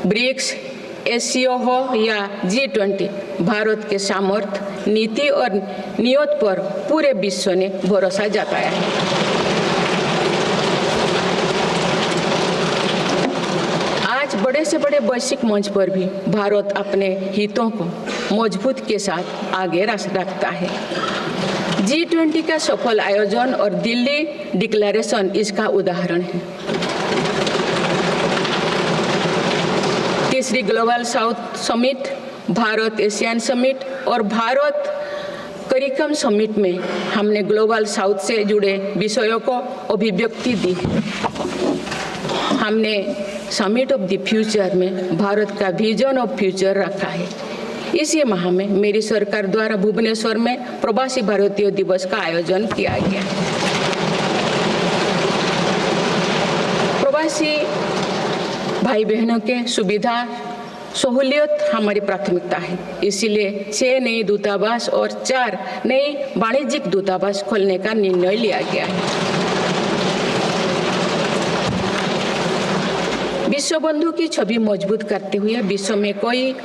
ब्रिक्स, एससीओ हो या G20, भारत के सामर्थ्य, नीति और नियत पर पूरे विश्व ने भरोसा जताया है। बड़े से बड़े वैश्विक मंच पर भी भारत अपने हितों को मजबूत के साथ आगे रखता है। G20 का सफल आयोजन और दिल्ली डिक्लेरेशन इसका उदाहरण है। तीसरी global south summit, Bharat Asian summit और भारत करिकम समिट में हमने ग्लोबल साउथ से जुड़े विषयों को अभिव्यक्ति दी। हमने समिट ऑफ द फ्यूचर में भारत का विजन ऑफ फ्यूचर रखा है। इसी माह में मेरी सरकार द्वारा भुवनेश्वर में प्रवासी भारतीय दिवस का आयोजन किया गया। प्रवासी भाई बहनों के सुविधा सहूलियत हमारी प्राथमिकता है। इसीलिए 6 नए दूतावास और 4 नए वाणिज्यिक दूतावास खोलने का निर्णय लिया गया है। विश्व बंधु की छवि मजबूत करते हुए विश्व में कोई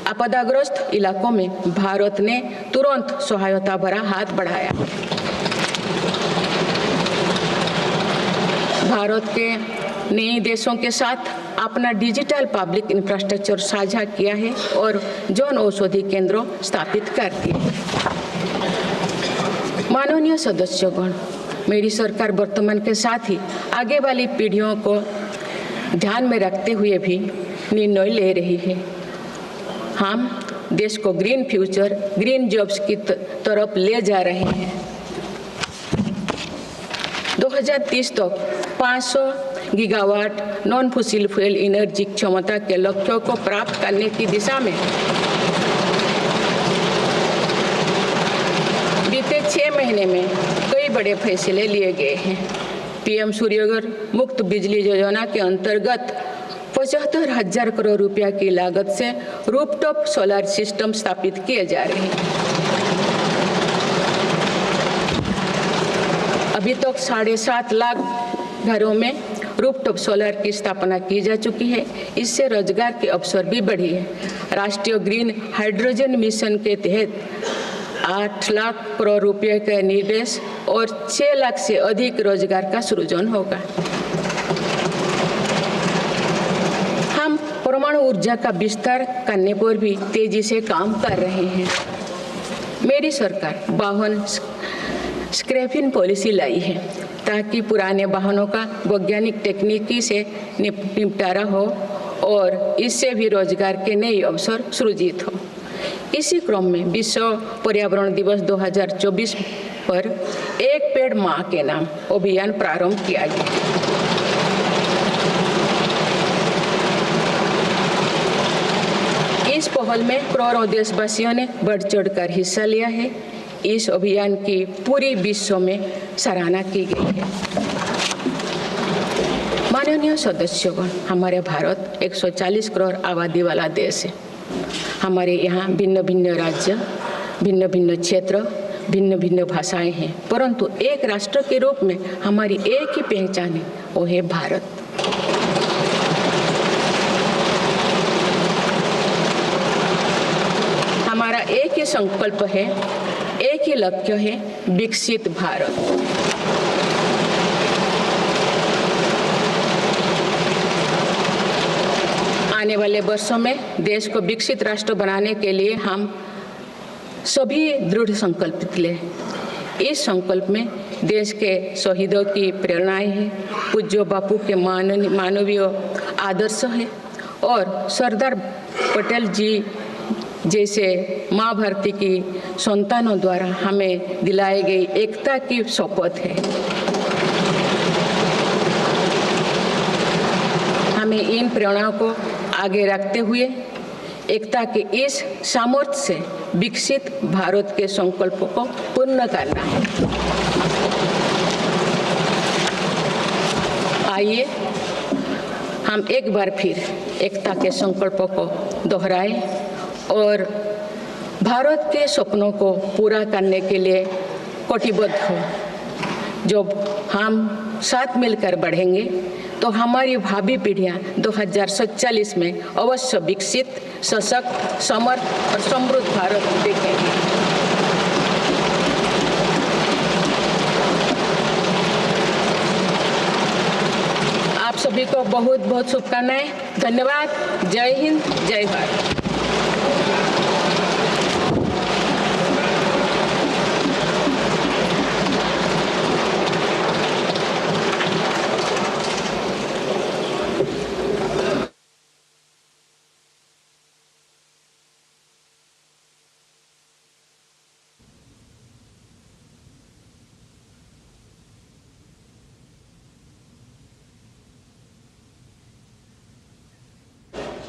आपदाग्रस्त इलाकों में भारत ने तुरंत सहायता भरा हाथ बढ़ाया। भारत के नए देशों के साथ अपना डिजिटल पब्लिक इंफ्रास्ट्रक्चर साझा किया है और जन औषधि केंद्रों स्थापित कर दिए। माननीय सदस्यगण, मेरी सरकार वर्तमान के साथ ही आगे वाली पीढ़ियों को ध्यान में रखते हुए भी निर्णय ले रही है। हम देश को ग्रीन फ्यूचर, ग्रीन जॉब्स की तरफ ले जा रहे हैं। 2030 तक 500 gigawatt non fossil fuel energy क्षमता के लक्ष्यों को प्राप्त करने की दिशा में बीते 6 महीने में कई बड़े फैसले लिए गए हैं। पीएम सूर्यघर मुफ्त बिजली योजना के अंतर्गत 75,000 करोड़ रुपया की लागत से रूफटॉप सोलर सिस्टम स्थापित किए जा रहे हैं। अभी तक 7.5 लाख घरों में रूफटॉप सोलर की स्थापना की जा चुकी है। इससे रोजगार के अवसर भी बढ़ी है। राष्ट्रीय ग्रीन हाइड्रोजन मिशन के तहत 8 लाख करोड़ रुपये का निवेश और 6 लाख से अधिक रोजगार का सृजन होगा। हम परमाणु ऊर्जा का विस्तार करने पर भी तेजी से काम कर रहे हैं। मेरी सरकार वाहन स्क्रैपिंग पॉलिसी लाई है ताकि पुराने वाहनों का वैज्ञानिक तकनीकी से निपटारा हो और इससे भी रोजगार के नए अवसर सृजित हो। इसी क्रम में विश्व पर्यावरण दिवस 2024 पर एक पेड़ मां के नाम अभियान प्रारंभ किया गया। इस पहल में करोड़ों देशवासियों ने बढ़ चढ़कर हिस्सा लिया है। इस अभियान की पूरी विश्व में सराहना की गई है। माननीय सदस्यगण, हमारे भारत 140 करोड़ आबादी वाला देश है। हमारे यहाँ भिन्न भिन्न राज्य, भिन्न भिन्न क्षेत्र, भिन्न भिन्न भाषाएं हैं, परंतु एक राष्ट्र के रूप में हमारी एक ही पहचान है, वो है भारत। हमारा एक ही संकल्प है, एक ही लक्ष्य है, विकसित भारत। आने वाले वर्षों में देश को विकसित राष्ट्र बनाने के लिए हम सभी दृढ़ संकल्पित लें। इस संकल्प में देश के शहीदों की प्रेरणाएं हैं, पूज्य बापू के मानवीय आदर्श है और सरदार पटेल जी जैसे माँ भारती की संतानों द्वारा हमें दिलाई गई एकता की शपथ है। हमें इन प्रेरणाओं को आगे रखते हुए एकता के इस सामर्थ्य से विकसित भारत के संकल्प को पूर्ण करना है। आइए हम एक बार फिर एकता के संकल्प को दोहराएं और भारत के सपनों को पूरा करने के लिए कटिबद्ध हो। जब हम साथ मिलकर बढ़ेंगे तो हमारी भावी पीढ़ियां 2047 में अवश्य विकसित, सशक्त, समर्थ और समृद्ध भारत देखेंगी। आप सभी को बहुत बहुत शुभकामनाएं। धन्यवाद। जय हिंद, जय भारत।